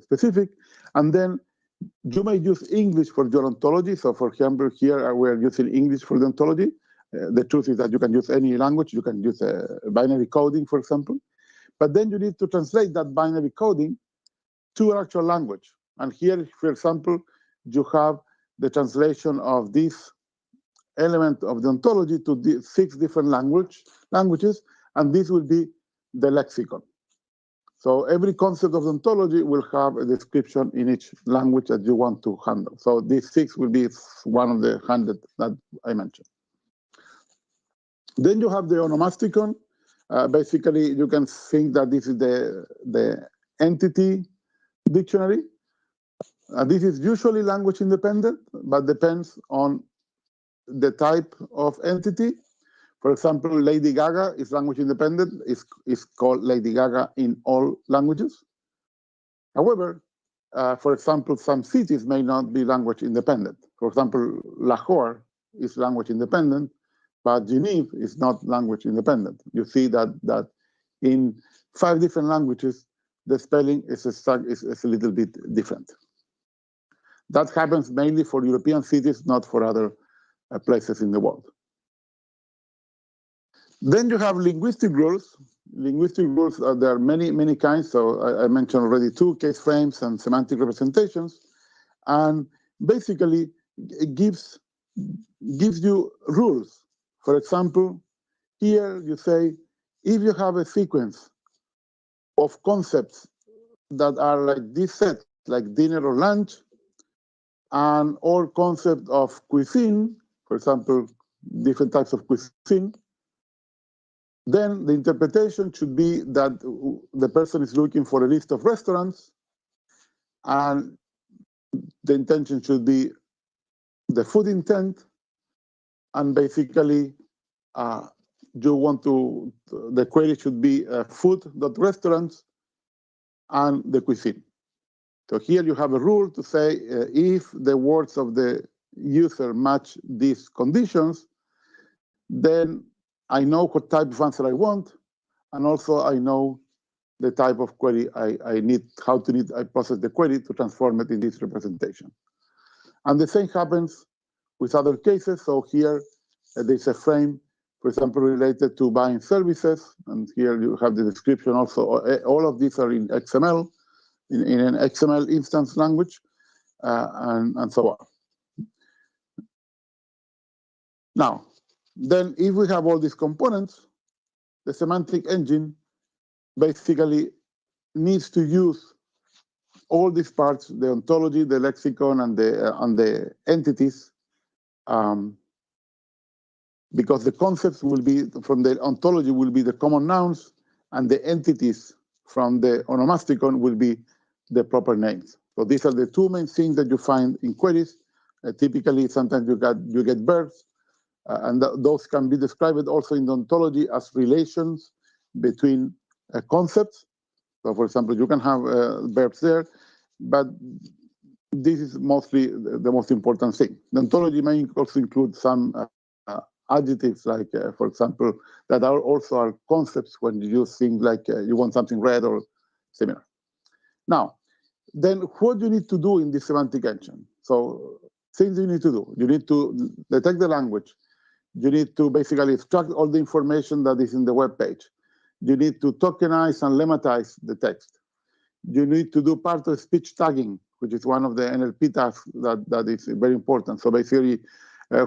S2: specific. And then you may use English for your ontology. So for example, here we are using English for the ontology. The truth is that you can use any language. You can use binary coding, for example. But then you need to translate that binary coding to an actual language. And here, for example, you have the translation of this element of the ontology to 6 different languages. and this will be the lexicon. So every concept of ontology will have a description in each language that you want to handle. So these 6 will be one of the 100 that I mentioned. Then you have the onomasticon. Basically, you can think that this is the entity dictionary. This is usually language independent, but depends on the type of entity. For example, Lady Gaga is language independent. It's called Lady Gaga in all languages. However, for example, some cities may not be language independent. For example, Lahore is language independent, but Geneva is not language independent. You see that in 5 different languages, the spelling is a little bit different. That happens mainly for European cities, not for other places in the world. Then you have linguistic rules. Linguistic rules, there are many kinds. So I mentioned already 2, case frames and semantic representations. And basically, it gives you rules. For example, here you say, if you have a sequence of concepts that are like this set, like dinner or lunch, and or concept of cuisine, for example, different types of cuisine, then the interpretation should be that the person is looking for a list of restaurants, and the intention should be the food intent, and basically you want to, the query should be food.restaurants and the cuisine. So here you have a rule to say if the words of the user match these conditions, then I know what type of answer I want, and also I know the type of query I need, I process the query to transform it in this representation. And the same happens with other cases. So here there's a frame, for example, related to buying services, and here you have the description also. All of these are in XML, in an XML instance language, and so on. Now, then if we have all these components, the semantic engine basically needs to use all these parts, the ontology, the lexicon, and the entities, because the concepts will be, from the ontology will be the common nouns, and the entities from the onomasticon will be the proper names. So these are the 2 main things that you find in queries. Typically, sometimes you get verbs, and those can be described also in the ontology as relations between concepts. So, for example, you can have verbs there, but this is mostly the most important thing. The ontology may also include some adjectives, like, for example, that are also concepts when you use things like you want something red or similar. Now, then what you need to do in this semantic engine? So things you need to do. You need to detect the language. You need to basically extract all the information that is in the web page. You need to tokenize and lemmatize the text. You need to do part of speech tagging, which is one of the NLP tasks that is very important. So basically,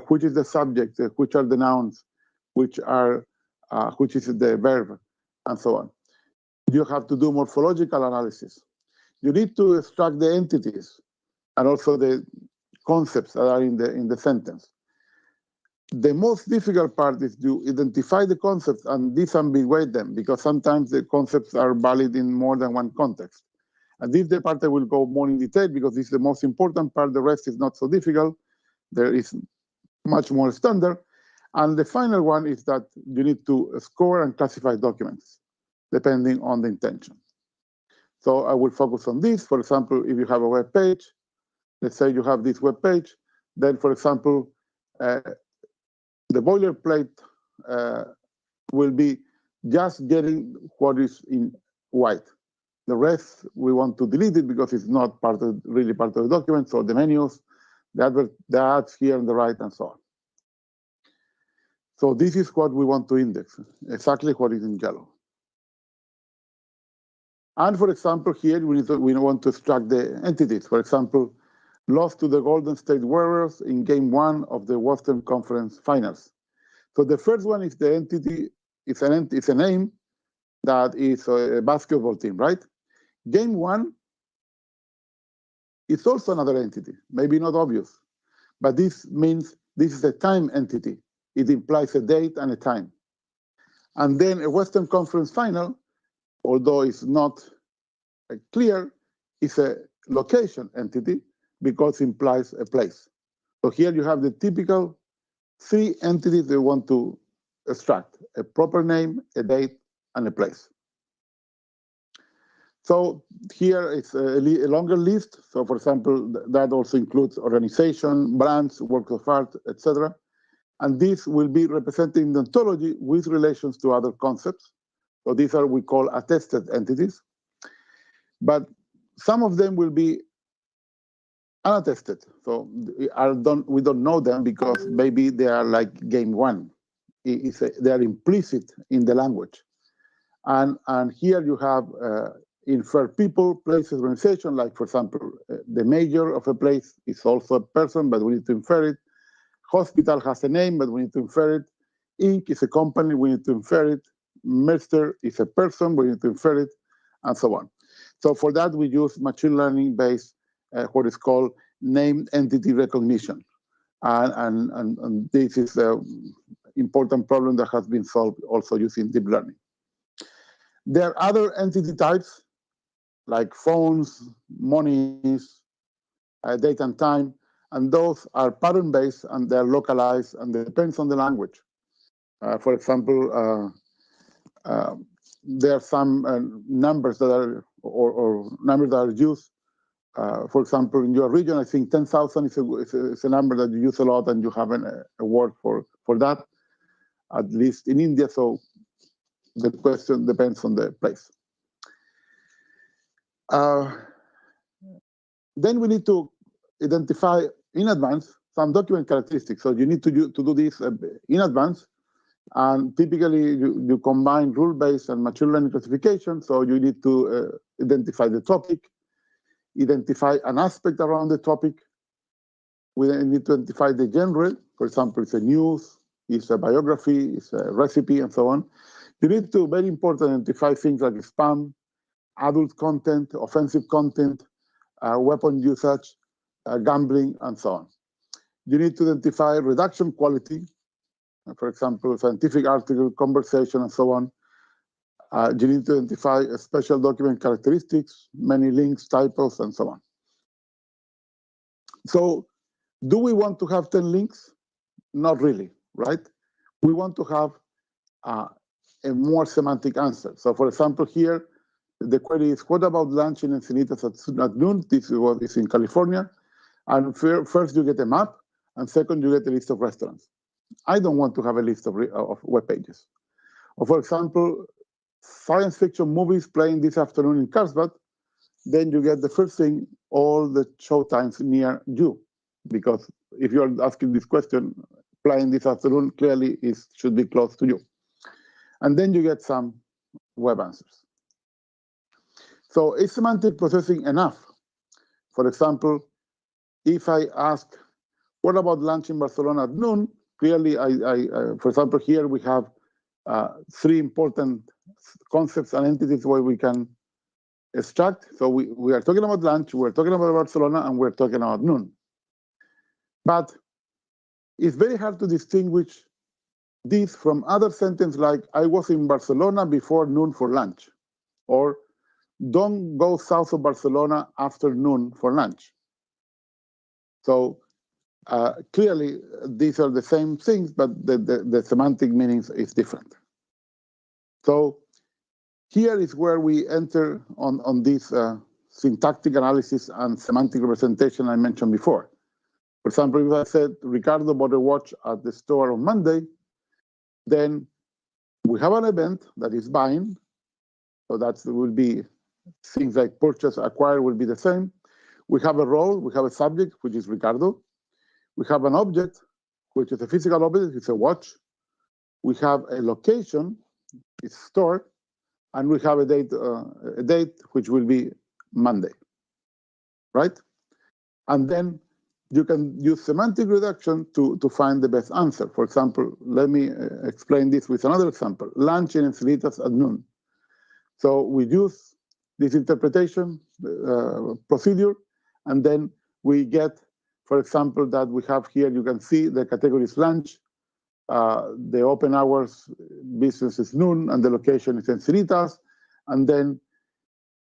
S2: which is the subject, which are the nouns, which is the verb, and so on. You have to do morphological analysis. You need to extract the entities and also the concepts that are in the sentence. The most difficult part is to identify the concepts and disambiguate them, because sometimes the concepts are valid in more than one context. And this is the part I will go more in detail, because this is the most important part. The rest is not so difficult. There is much more standard. And the final one is that you need to score and classify documents, depending on the intention. So I will focus on this. For example, if you have a web page, let's say you have this web page, then, for example, the boilerplate will be just getting what is in white. The rest, we want to delete it because it's not really part of the document. So the menus, the ads here on the right, and so on. So this is what we want to index, exactly what is in yellow. And for example, here we want to extract the entities. For example, lost to the Golden State Warriors in Game 1 of the Western Conference Finals. So the first one is the entity is a name that is a basketball team, right? Game 1 is also another entity, maybe not obvious, but this means this is a time entity. It implies a date and a time. And then a Western Conference final, although it's not clear, is a location entity because it implies a place. So here you have the typical 3 entities they want to extract: a proper name, a date, and a place. So here it's a longer list. So for example, that also includes organization, brands, works of art, etc. And this will be representing the ontology with relations to other concepts. So these are we call attested entities. But some of them will be unattested. So we don't know them because maybe they are like game 1. They are implicit in the language. And here you have inferred people, places, organization, like for example, the mayor of a place is also a person, but we need to infer it. Hospital has a name, but we need to infer it. Inc. is a company, we need to infer it. Mr. is a person, we need to infer it, and so on. So for that, we use machine learning-based what is called named entity recognition. And this is an important problem that has been solved also using deep learning. There are other entity types, like phones, monies, date and time, and those are pattern-based and they're localized and it depends on the language. For example, there are some numbers that are or numbers that are used. For example, in your region, I think 10,000 is a number that you use a lot, and you have a word for that, at least in India. So the question depends on the place. Then we need to identify in advance some document characteristics. So you need to do this in advance. And typically, you combine rule-based and machine learning classification. So you need to identify the topic, identify an aspect around the topic. We need to identify the genre. For example, it's a news, it's a biography, it's a recipe, and so on. You need to, very important, identify things like spam, adult content, offensive content, weapon usage, gambling, and so on. You need to identify redaction quality. For example, scientific article, conversation, and so on. You need to identify special document characteristics, many links, typos, and so on. So do we want to have 10 links? Not really, right? We want to have a more semantic answer. So for example, here, the query is, what about lunch in Encinitas at noon? This is what is in California. And first you get a map, and second you get a list of restaurants. I don't want to have a list of web pages. Or for example, science fiction movies playing this afternoon in Carlsbad, then you get the first thing, all the show times near you. Because if you're asking this question, playing this afternoon clearly should be close to you. And then you get some web answers. So is semantic processing enough? For example, if I ask, what about lunch in Barcelona at noon? Clearly, for example, here we have 3 important concepts and entities where we can extract. So we are talking about lunch, we're talking about Barcelona, and we're talking about noon. But it's very hard to distinguish this from other sentences like, I was in Barcelona before noon for lunch, or don't go south of Barcelona after noon for lunch. So clearly, these are the same things, but the semantic meanings is different. So here is where we enter on this syntactic analysis and semantic representation I mentioned before. For example, if I said, Ricardo bought a watch at the store on Monday, then we have an event that is buying. So that will be things like purchase, acquire will be the same. We have a role, we have a subject, which is Ricardo. We have an object, which is a physical object, it's a watch. We have a location, it's store, and we have a date which will be Monday, right? And then you can use semantic reduction to find the best answer. For example, let me explain this with another example. Lunch in Encinitas at noon. So we use this interpretation procedure, and then we get, for example, that we have here, you can see the category is lunch, the open hours business is noon, and the location is Encinitas, and then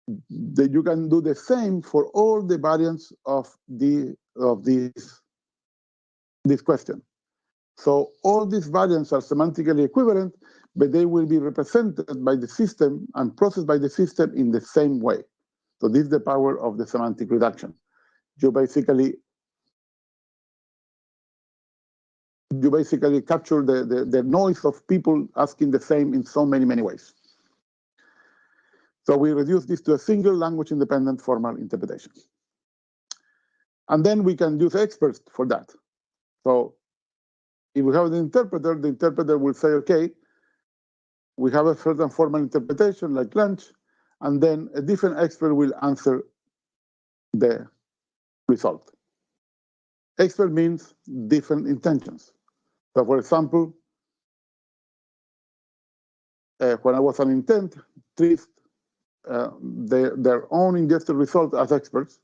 S2: you can do the same for all the variants of this question. So all these variants are semantically equivalent, but they will be represented by the system and processed by the system in the same way. So this is the power of the semantic reduction. You basically capture the noise of people asking the same in so many ways. So we reduce this to a single language-independent formal interpretation. And then we can use experts for that. So if we have the interpreter will say, okay, we have a certain formal interpretation like lunch, and then a different expert will answer the result. Expert means different intentions. So for example, when I was on intent, treat their own ingested result as experts.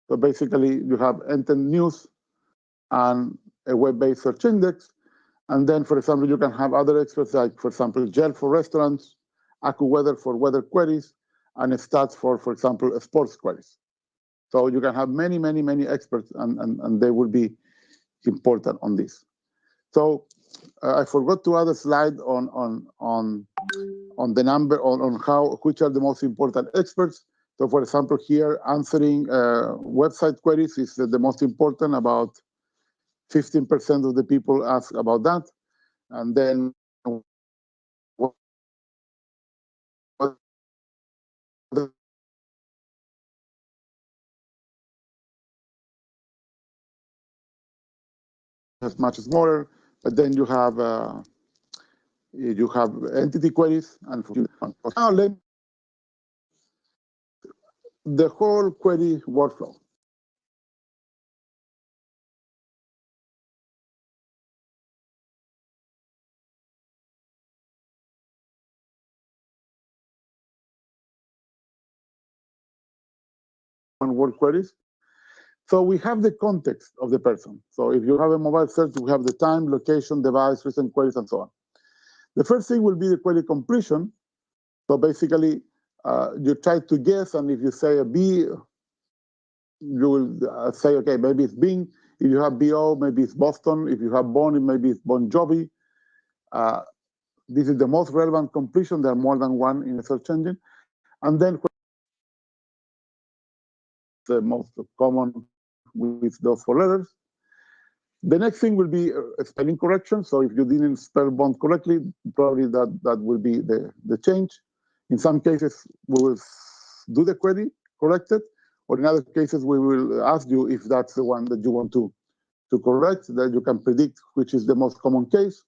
S2: So basically, you have intent news and a web-based search index. And then, for example, you can have other experts like, for example, GEL for restaurants, AccuWeather for weather queries, and Stats for example, sports queries. So you can have many experts, and they will be important on this. So I forgot to add a slide on the number on which are the most important experts. So for example, here answering website queries is the most important. About 15% of the people ask about that, and then as much smaller. But then you have entity queries, and now let the whole query workflow. On word queries. So we have the context of the person. So if you have a mobile search, we have the time, location, device, recent queries, and so on. The first thing will be the query completion. So basically, you try to guess, and if you say a B, you will say, okay, maybe it's Bing. If you have BO, maybe it's Boston. If you have Bon, maybe it's Bon Jovi. This is the most relevant completion. There are more than one in a search engine. And then the most common with those 4 letters. The next thing will be a spelling correction. So if you didn't spell Bond correctly, probably that will be the change. In some cases, we will do the query, correct it, or in other cases, we will ask you if that's the one that you want to correct, that you can predict which is the most common case.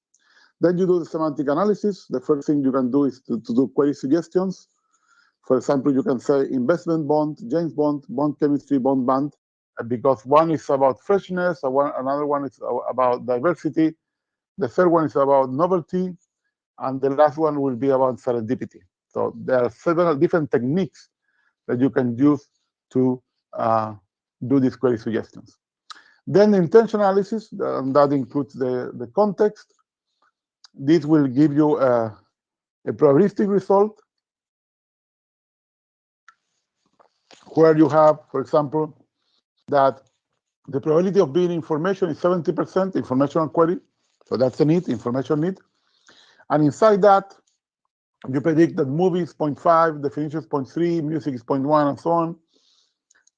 S2: Then you do the semantic analysis. The first thing you can do is to do query suggestions. For example, you can say investment bond, James Bond, bond chemistry, bond band, because one is about freshness, another one is about diversity, the third one is about novelty, and the last one will be about serendipity. So there are several different techniques that you can use to do these query suggestions. Then the intention analysis, that includes the context. This will give you a probabilistic result where you have, for example, that the probability of being information is 70% informational query. So that's the need, information need. And inside that, you predict that movie is 0.5, definition is 0.3, music is 0.1, and so on.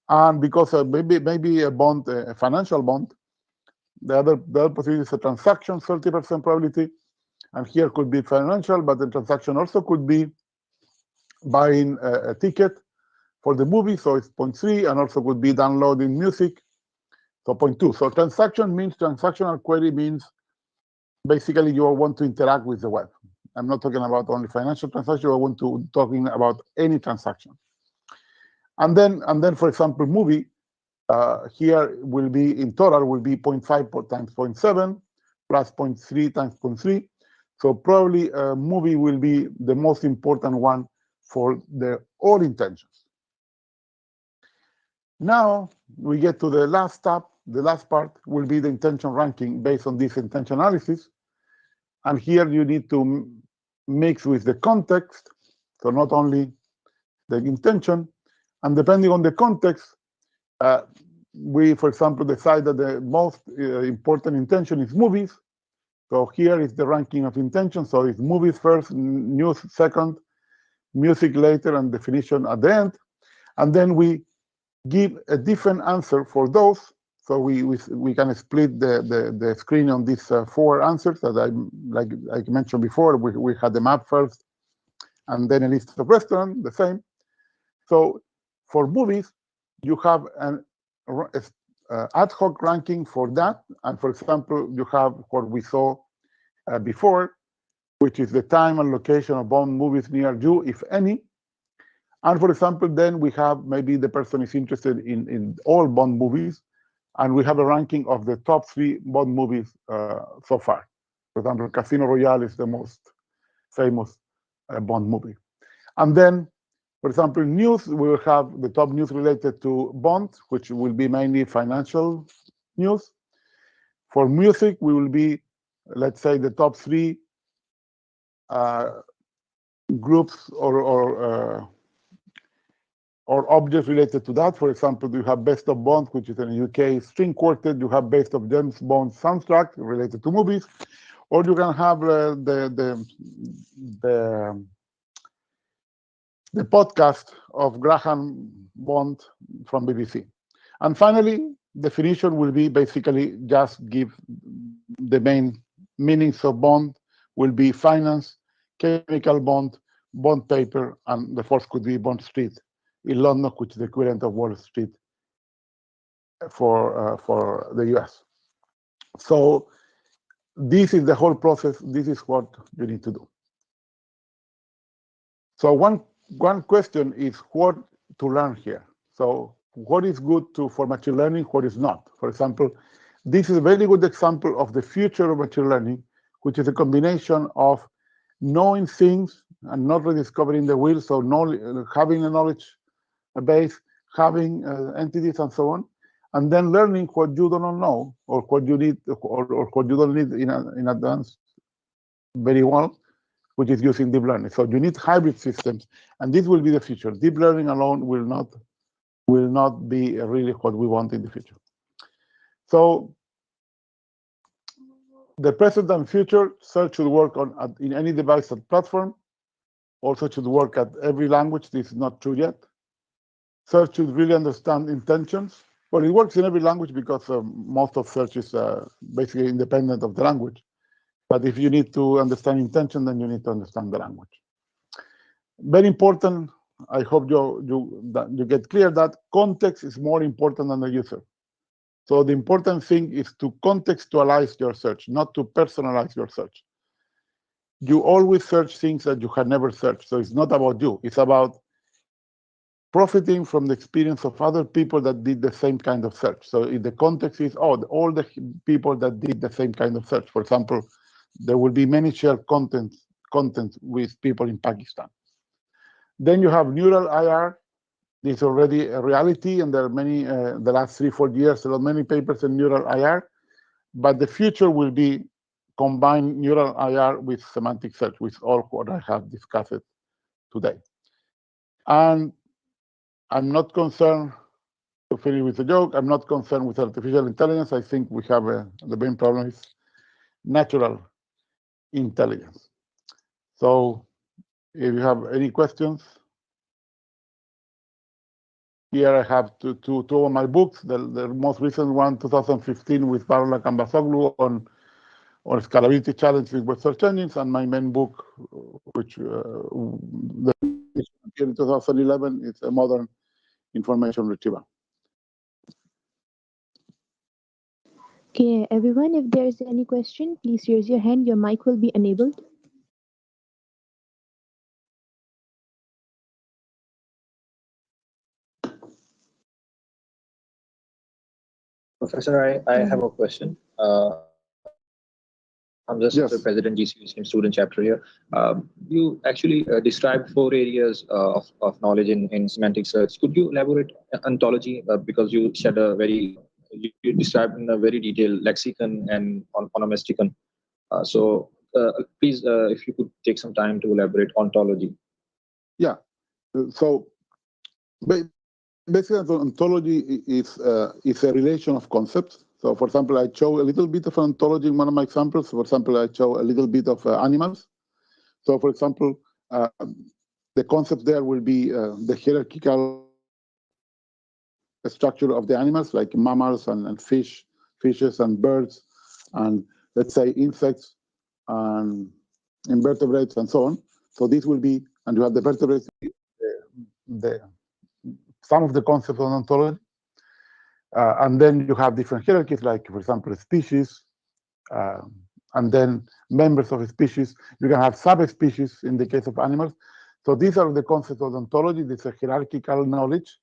S2: And because maybe a bond, a financial bond, the other possibility is a transaction, 30% probability. And here could be financial, but the transaction also could be buying a ticket for the movie, so it's 0.3, and also could be downloading music, so 0.2. So transaction means, transactional query means basically you want to interact with the web. I'm not talking about only financial transaction, I want to talking about any transaction. And then for example, movie, here will be, in total, will be 0.5 times 0.7 plus 0.3 times 0.3. So probably a movie will be the most important one for all intentions. Now we get to the last step. The last part will be the intention ranking based on this intention analysis. And here you need to mix with the context, so not only the intention. And depending on the context, we, for example, decide that the most important intention is movies. So here is the ranking of intention. So it's movies first, news second, music later, and definition at the end. And then we give a different answer for those. So we can split the screen on these 4 answers that like I mentioned before. We had the map first, and then a list of restaurants, the same. So for movies, you have an ad hoc ranking for that. And for example, you have what we saw before, which is the time and location of Bond movies near you, if any. And for example, then we have maybe the person is interested in all Bond movies, and we have a ranking of the top 3 Bond movies so far. For example, Casino Royale is the most famous Bond movie. And then, for example, news, we will have the top news related to Bond, which will be mainly financial news. For music, we will be, let's say, the top 3 groups or objects related to that. For example, you have Best of Bond, which is an UK string quartet. You have Best of James Bond soundtrack related to movies, or you can have the podcast of Graham Bond from BBC. And finally, definition will be basically just give the main meanings of Bond will be finance, chemical bond, bond paper, and the fourth could be Bond Street in London, which is the equivalent of Wall Street for the US. So this is the whole process. This is what you need to do. So one question is what to learn here. So what is good for machine learning, what is not? For example, this is a very good example of the future of machine learning, which is a combination of knowing things and not rediscovering the wheel. So having a knowledge base, having entities and so on, and then learning what you don't know or what you need or what you don't need in advance very well, which is using deep learning. So you need hybrid systems, and this will be the future. Deep learning alone will not be really what we want in the future. So the present and future, search should work in any device or platform. Also should work at every language. This is not true yet. Search should really understand intentions. Well, it works in every language because most of search is basically independent of the language. But if you need to understand intention, then you need to understand the language. Very important. I hope you get clear that context is more important than the user. So the important thing is to contextualize your search, not to personalize your search. You always search things that you had never searched. So it's not about you. It's about profiting from the experience of other people that did the same kind of search. So if the context is, all the people that did the same kind of search. For example, there will be many shared content with people in Pakistan. Then you have neural IR. This is already a reality, and there are many, the last 3-4 years, there are many papers in neural IR, but the future will be combine neural IR with semantic search, with all what I have discussed today. And I'm not concerned, to finish with a joke, I'm not concerned with artificial intelligence. I think we have the main problem is natural intelligence. So if you have any questions, here I have two of my books. The most recent one, 2015, with Parola Kambasoglu on scalability challenges with search engines, and my main book, which in 2011, it's a modern information retrieval.
S4: Okay, everyone, if there is any question, please raise your hand. Your mic will be enabled.
S3: Professor, I have a question. I'm just the president GCU-ACM student chapter here. You actually described 4 areas of knowledge in semantic search. Could you elaborate ontology because you said you described in a very detailed lexicon and onomasticon. So please, if you could take some time to elaborate ontology.
S2: Yeah. So basically, ontology is a relation of concepts. So, for example, I show a little bit of an ontology in one of my examples. For example, I show a little bit of animals. So, for example, the concept there will be the hierarchical structure of the animals, like mammals and fishes and birds, and let's say insects and invertebrates and so on. So this will be, and you have the vertebrates, some of the concepts of ontology. And then you have different hierarchies, like, for example, species, and then members of a species. You can have subspecies in the case of animals. So these are the concepts of ontology. This is hierarchical knowledge.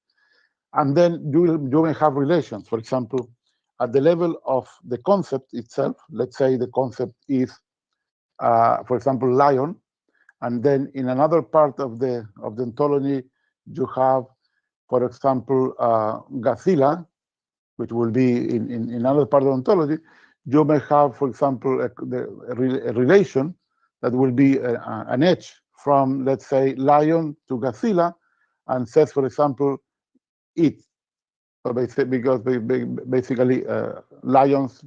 S2: And then you may have relations. For example, at the level of the concept itself, let's say the concept is, for example, lion. And then in another part of the ontology, you have, for example, gazilla, which will be in another part of ontology. You may have, for example, a relation that will be an edge from, let's say, lion to gazilla, and says, for example, eat. So because basically lions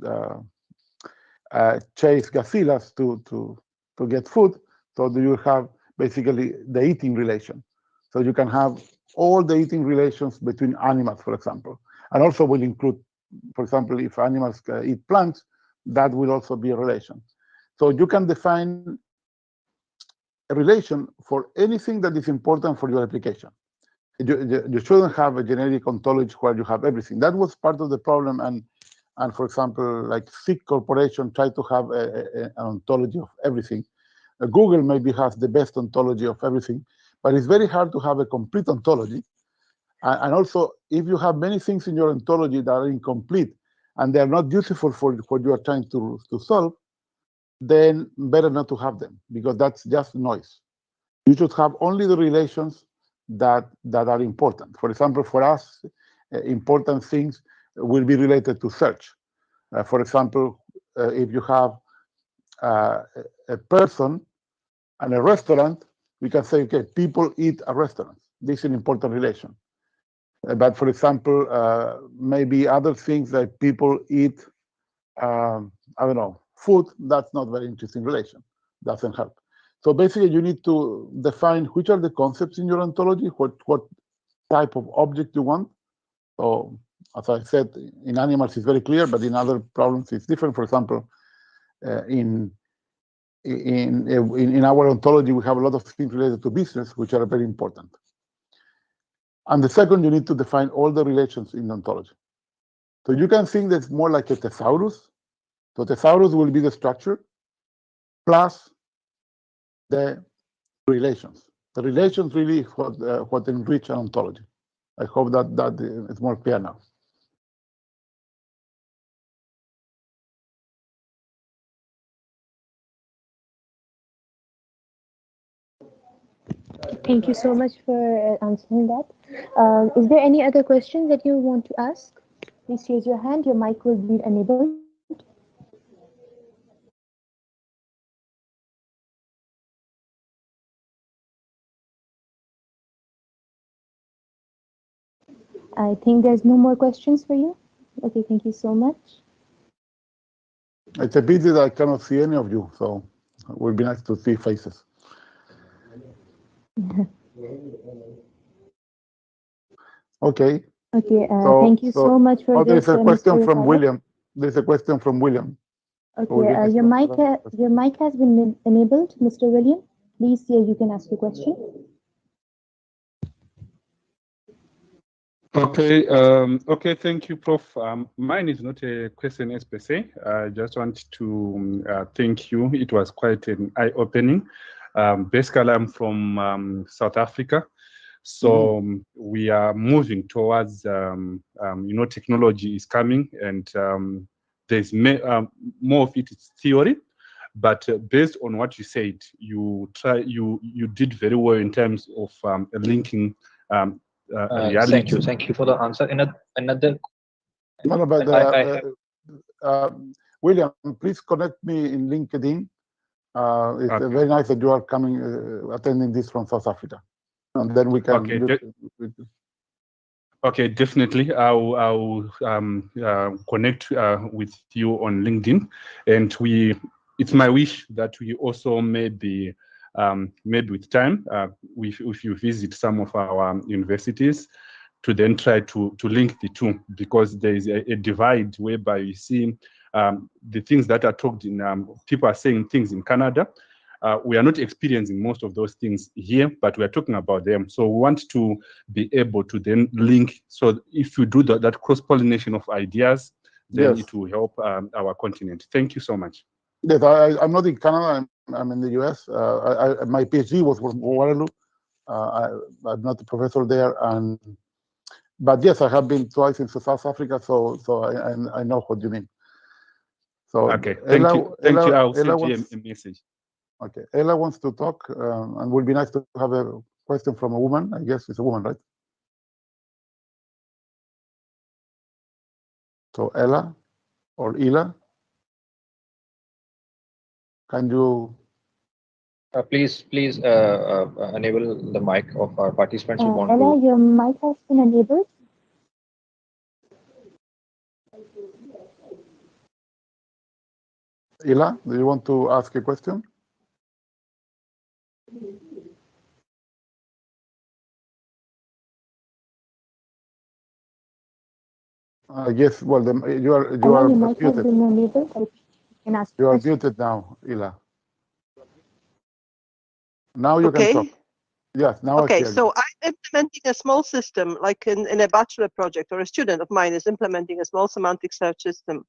S2: chase gazillas to get food. So you have basically the eating relation. So you can have all the eating relations between animals, for example, and also will include, for example, if animals eat plants, that will also be a relation. So you can define a relation for anything that is important for your application. You shouldn't have a generic ontology where you have everything. That was part of the problem, and for example, like SIG Corporation tried to have an ontology of everything. Google maybe has the best ontology of everything, but it's very hard to have a complete ontology. And also, if you have many things in your ontology that are incomplete and they're not useful for what you are trying to solve, then better not to have them, because that's just noise. You should have only the relations that are important. For example, for us, important things will be related to search. For example, if you have a person and a restaurant, we can say, okay, people eat at restaurants. This is an important relation. But for example, maybe other things like people eat, I don't know, food, that's not very interesting relation. Doesn't help. So basically, you need to define which are the concepts in your ontology, what type of object you want. So as I said, in animals, it's very clear, but in other problems, it's different. For example, in our ontology, we have a lot of things related to business, which are very important. And the second, you need to define all the relations in ontology. So you can think that's more like a thesaurus. So thesaurus will be the structure plus the relations. The relations really is what enrich an ontology. I hope that is more clear now.
S4: Thank you so much for answering that. Is there any other questions that you want to ask? Please raise your hand. Your mic will be enabled. I think there's no more questions for you. Okay, thank you so much.
S2: It's a pity that I cannot see any of you, so it would be nice to see faces. Okay.
S4: Okay, thank you so much for this.
S2: There's a question from William. There's a question from William.
S4: Okay, your mic has been enabled, Mr. William. Please, you can ask your question.
S5: Okay, okay, thank you, Prof. Mine is not a question per se. I just want to thank you. It was quite an eye-opening. Basically, I'm from South Africa. So we are moving towards, technology is coming, and there's more of it is theory. But based on what you said, you did very well in terms of
S3: Thank
S5: linking
S3: you.
S5: reality.
S3: Thank you for the answer. Another.
S2: No, but William, please connect me in LinkedIn. It's
S5: Okay.
S2: very nice that you are coming, attending this from South Africa, and then we can.
S5: Okay, definitely. I'll connect with you on LinkedIn, and it's my wish that we also maybe with time, if you visit some of our universities, to then try to link the two, because there is a divide whereby you see the things that are talked in, people are saying things in Canada. We are not experiencing most of those things here, but we are talking about them. So we want to be able to then link. So if you do that cross-pollination of ideas, then it will help our continent. Thank you so much.
S2: Yes, I'm not in Canada. I'm in the US. My PhD was from Waterloo. I'm not a professor there, but yes, I have been twice in South Africa, so I know what you mean. So
S5: okay, thank you. I'll send you a message.
S2: Okay, Ella wants to talk, and would be nice to have a question from a woman. I guess it's a woman, right? So Ella or Ela, can you?
S3: Please enable the mic of our participants who want
S4: Ella,
S3: to.
S4: your mic has been enabled.
S2: Ela, do you want to ask a question? Yes, well, you are
S4: Ella, your mic has
S2: muted.
S4: been enabled. You can ask
S2: You are
S4: question.
S2: muted now, Ela. Now you can talk. Yes, now
S6: Okay,
S2: I hear
S6: so
S2: you.
S6: I'm implementing a small system, like in a bachelor project, or a student of mine is implementing a small semantic search system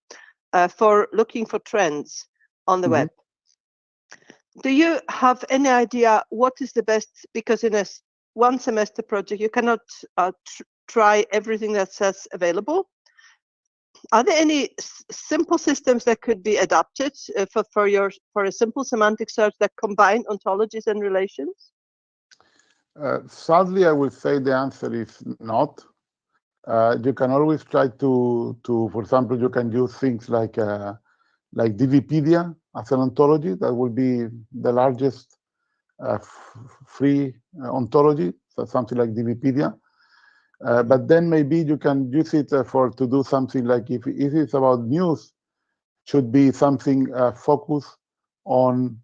S6: for looking for trends on the web. Do you have any idea what is the best, because in a one semester project, you cannot try everything that says available. Are there any simple systems that could be adapted for a simple semantic search that combine ontologies and relations?
S2: Sadly, I would say the answer is not. You can always try to, for example, you can use things like DVpedia as an ontology. That would be the largest free ontology, so something like DVpedia. But then maybe you can use it to do something like, if it's about news, should be something focused on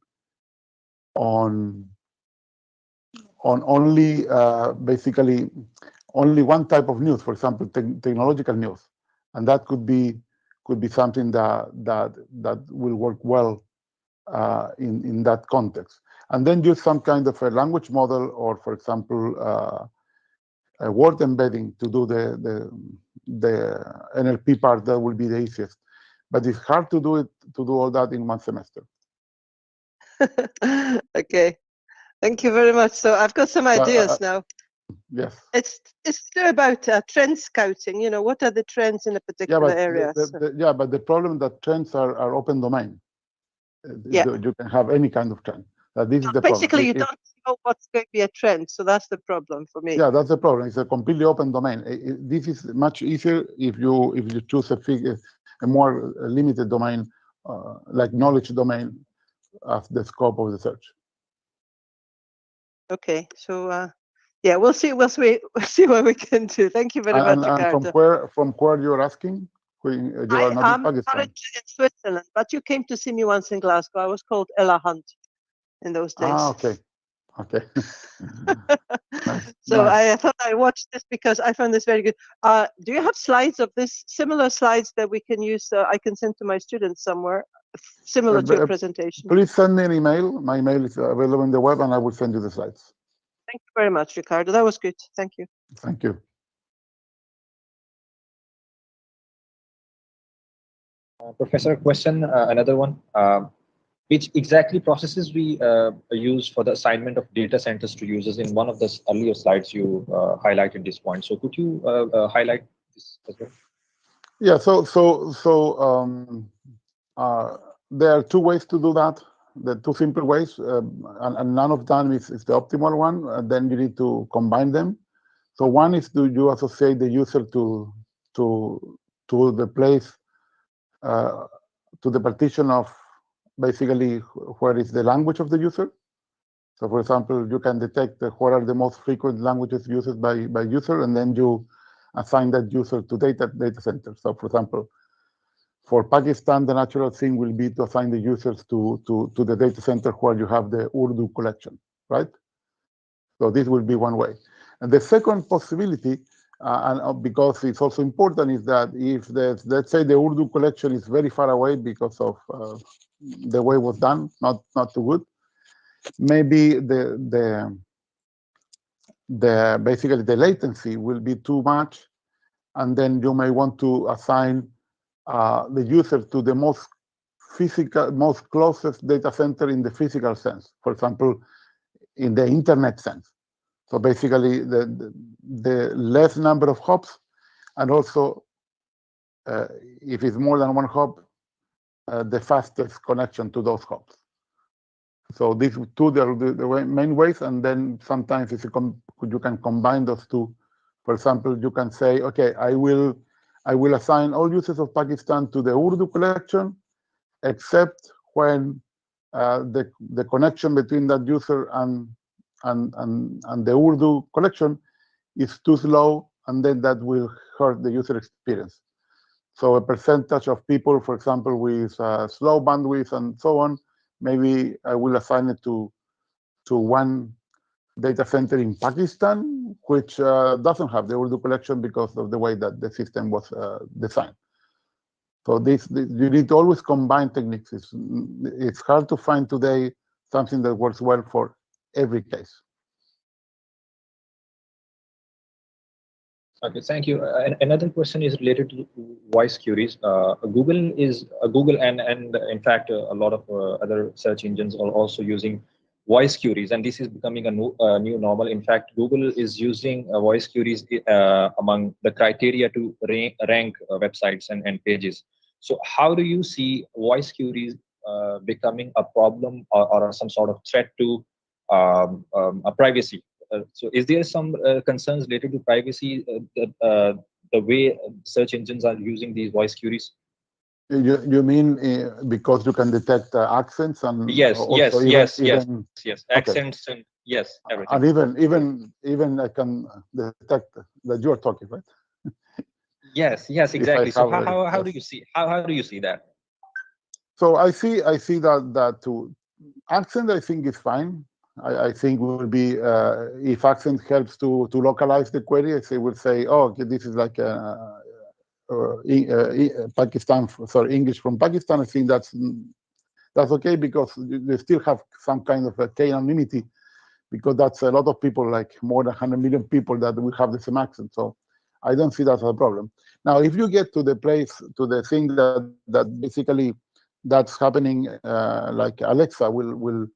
S2: only basically only one type of news, for example, technological news, and that could be something that will work well in that context. And then use some kind of a language model, or for example, a word embedding to do the NLP part. That will be the easiest, but it's hard to do all that in one semester.
S6: Okay, thank you very much. So I've got some ideas now.
S2: Yes.
S6: It's still about trend scouting. You know, what are the trends in a particular area?
S2: Yeah, but the problem that trends are open domain. You can have any kind of trend. This is the
S6: basically,
S2: problem.
S6: you don't know what's going to be a trend, so that's the problem for me.
S2: Yeah, that's the problem. It's a completely open domain. This is much easier if you choose a more limited domain, like knowledge domain, as the scope of the search.
S6: Okay, so yeah, we'll see what we can do. Thank you very much, Ricardo.
S2: From where you're asking? You are not in Pakistan.
S6: In Switzerland, but you came to see me once in Glasgow. I was called Ella Hunt in those days.
S2: Ah, okay. Okay. Nice.
S6: So
S2: nice.
S6: I thought I watched this because I found this very good. Do you have slides of this, similar slides that we can use? I can send to my students somewhere, similar to your presentation.
S2: Please send me an email. My email is available on the web, and I will send you the slides.
S6: Thank you very much, Ricardo. That was good. Thank you.
S2: Thank you.
S3: Professor, question, another one. which exactly processes we use for the assignment of data centers to users. In one of the earlier slides, you highlighted this point. So could you highlight this as well?
S2: Yeah. There are two ways to do that. The two simple ways, and none of them is the optimal one. Then you need to combine them. So one is you associate the user to the place, to the partition of basically where is the language of the user. So for example, you can detect what are the most frequent languages used by user, and then you assign that user to data center. So for example, for Pakistan, the natural thing will be to assign the users to the data center where you have the Urdu collection, right? So this will be one way. And the second possibility, and because it's also important, is that if let's say the Urdu collection is very far away because of the way it was done, not too good, maybe basically the latency will be too much, and then you may want to assign the user to the most closest data center in the physical sense. For example, in the internet sense. So basically, the less number of hops, and also if it's more than one hop, the fastest connection to those hops. So these two are the main ways, and then sometimes if you can combine those two. For example, you can say, okay, I will assign all users of Pakistan to the Urdu collection, except when the connection between that user and the Urdu collection is too slow, and then that will hurt the user experience. So a percentage of people, for example, with slow bandwidth and so on, maybe I will assign it to one data center in Pakistan, which doesn't have the Urdu collection because of the way that the system was designed. So you need to always combine techniques. It's hard to find today something that works well for every case.
S3: Okay, thank you. Another question is related to voice queries. Google and in fact a lot of other search engines are also using voice queries, and this is becoming a new normal. In fact, Google is using voice queries among the criteria to rank websites and pages. So how do you see voice queries becoming a problem or some sort of threat to privacy? So is there some concerns related to privacy, the way search engines are using these voice queries?
S2: You mean because you can detect accents and
S3: yes, accents,
S2: okay.
S3: And yes, everything.
S2: And even I can detect that you are talking, right?
S3: Yes, exactly. So how do you see that?
S2: So I see that to accent, I think is fine. I think will be if accent helps to localize the query, I will say, oh, okay, this is like Pakistan, sorry, English from Pakistan. I think that's okay because they still have some kind of a K anonymity, because that's a lot of people, like more than 100 million people that will have the same accent. So I don't see that as a problem. Now, if you get to the thing that basically that's happening, like Alexa will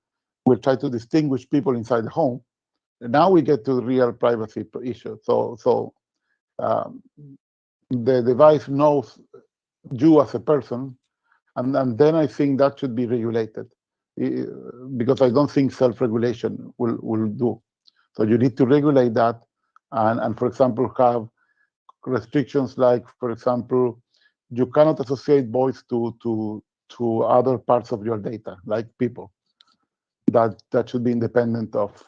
S2: try to distinguish people inside the home. Now we get to the real privacy issue. So the device knows you as a person, and then I think that should be regulated, because I don't think self-regulation will do. So you need to regulate that, and for example, have restrictions like, for example, you cannot associate voice to other parts of your data, like people. That should be independent of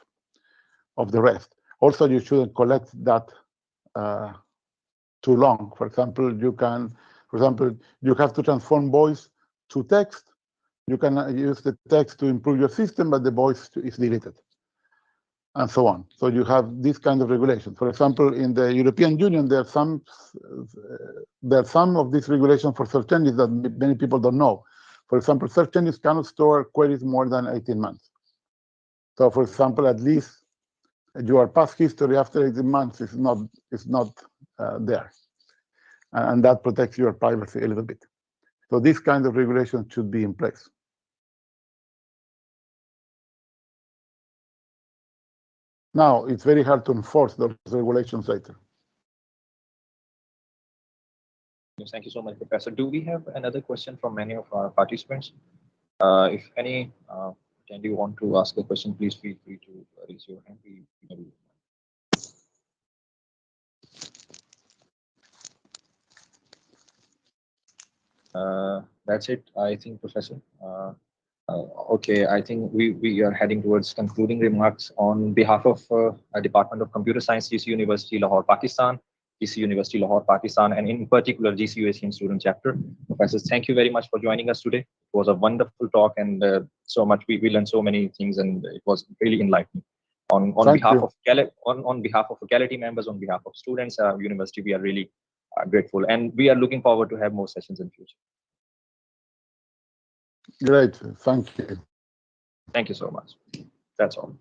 S2: the rest. Also, you shouldn't collect that too long. For example, you have to transform voice to text. You can use the text to improve your system, but the voice is deleted, and so on. So you have this kind of regulations. For example, in the European Union, there are some of these regulations for search engines that many people don't know. For example, search engines cannot store queries more than 18 months. So, for example, at least your past history after 18 months is not there, and that protects your privacy a little bit. So this kind of regulation should be in place. Now, it's very hard to enforce those regulations later.
S3: Thank you so much, Professor. Do we have another question from many of our participants? If any attendee want to ask a question, please feel free to raise your hand. That's it, I think, Professor. Okay, I think we are heading towards concluding remarks on behalf of Department of Computer Science, GCU University Lahore, Pakistan, GCU University Lahore, Pakistan, and in particular GCU-ACM student chapter. Professors, thank you very much for joining us today. It was a wonderful talk, and so much we learned so many things, and it was really enlightening. On behalf of faculty members, on behalf of students, university, we are really grateful, and we are looking forward to have more sessions in future.
S2: Great, thank you.
S3: Thank you so much. That's all.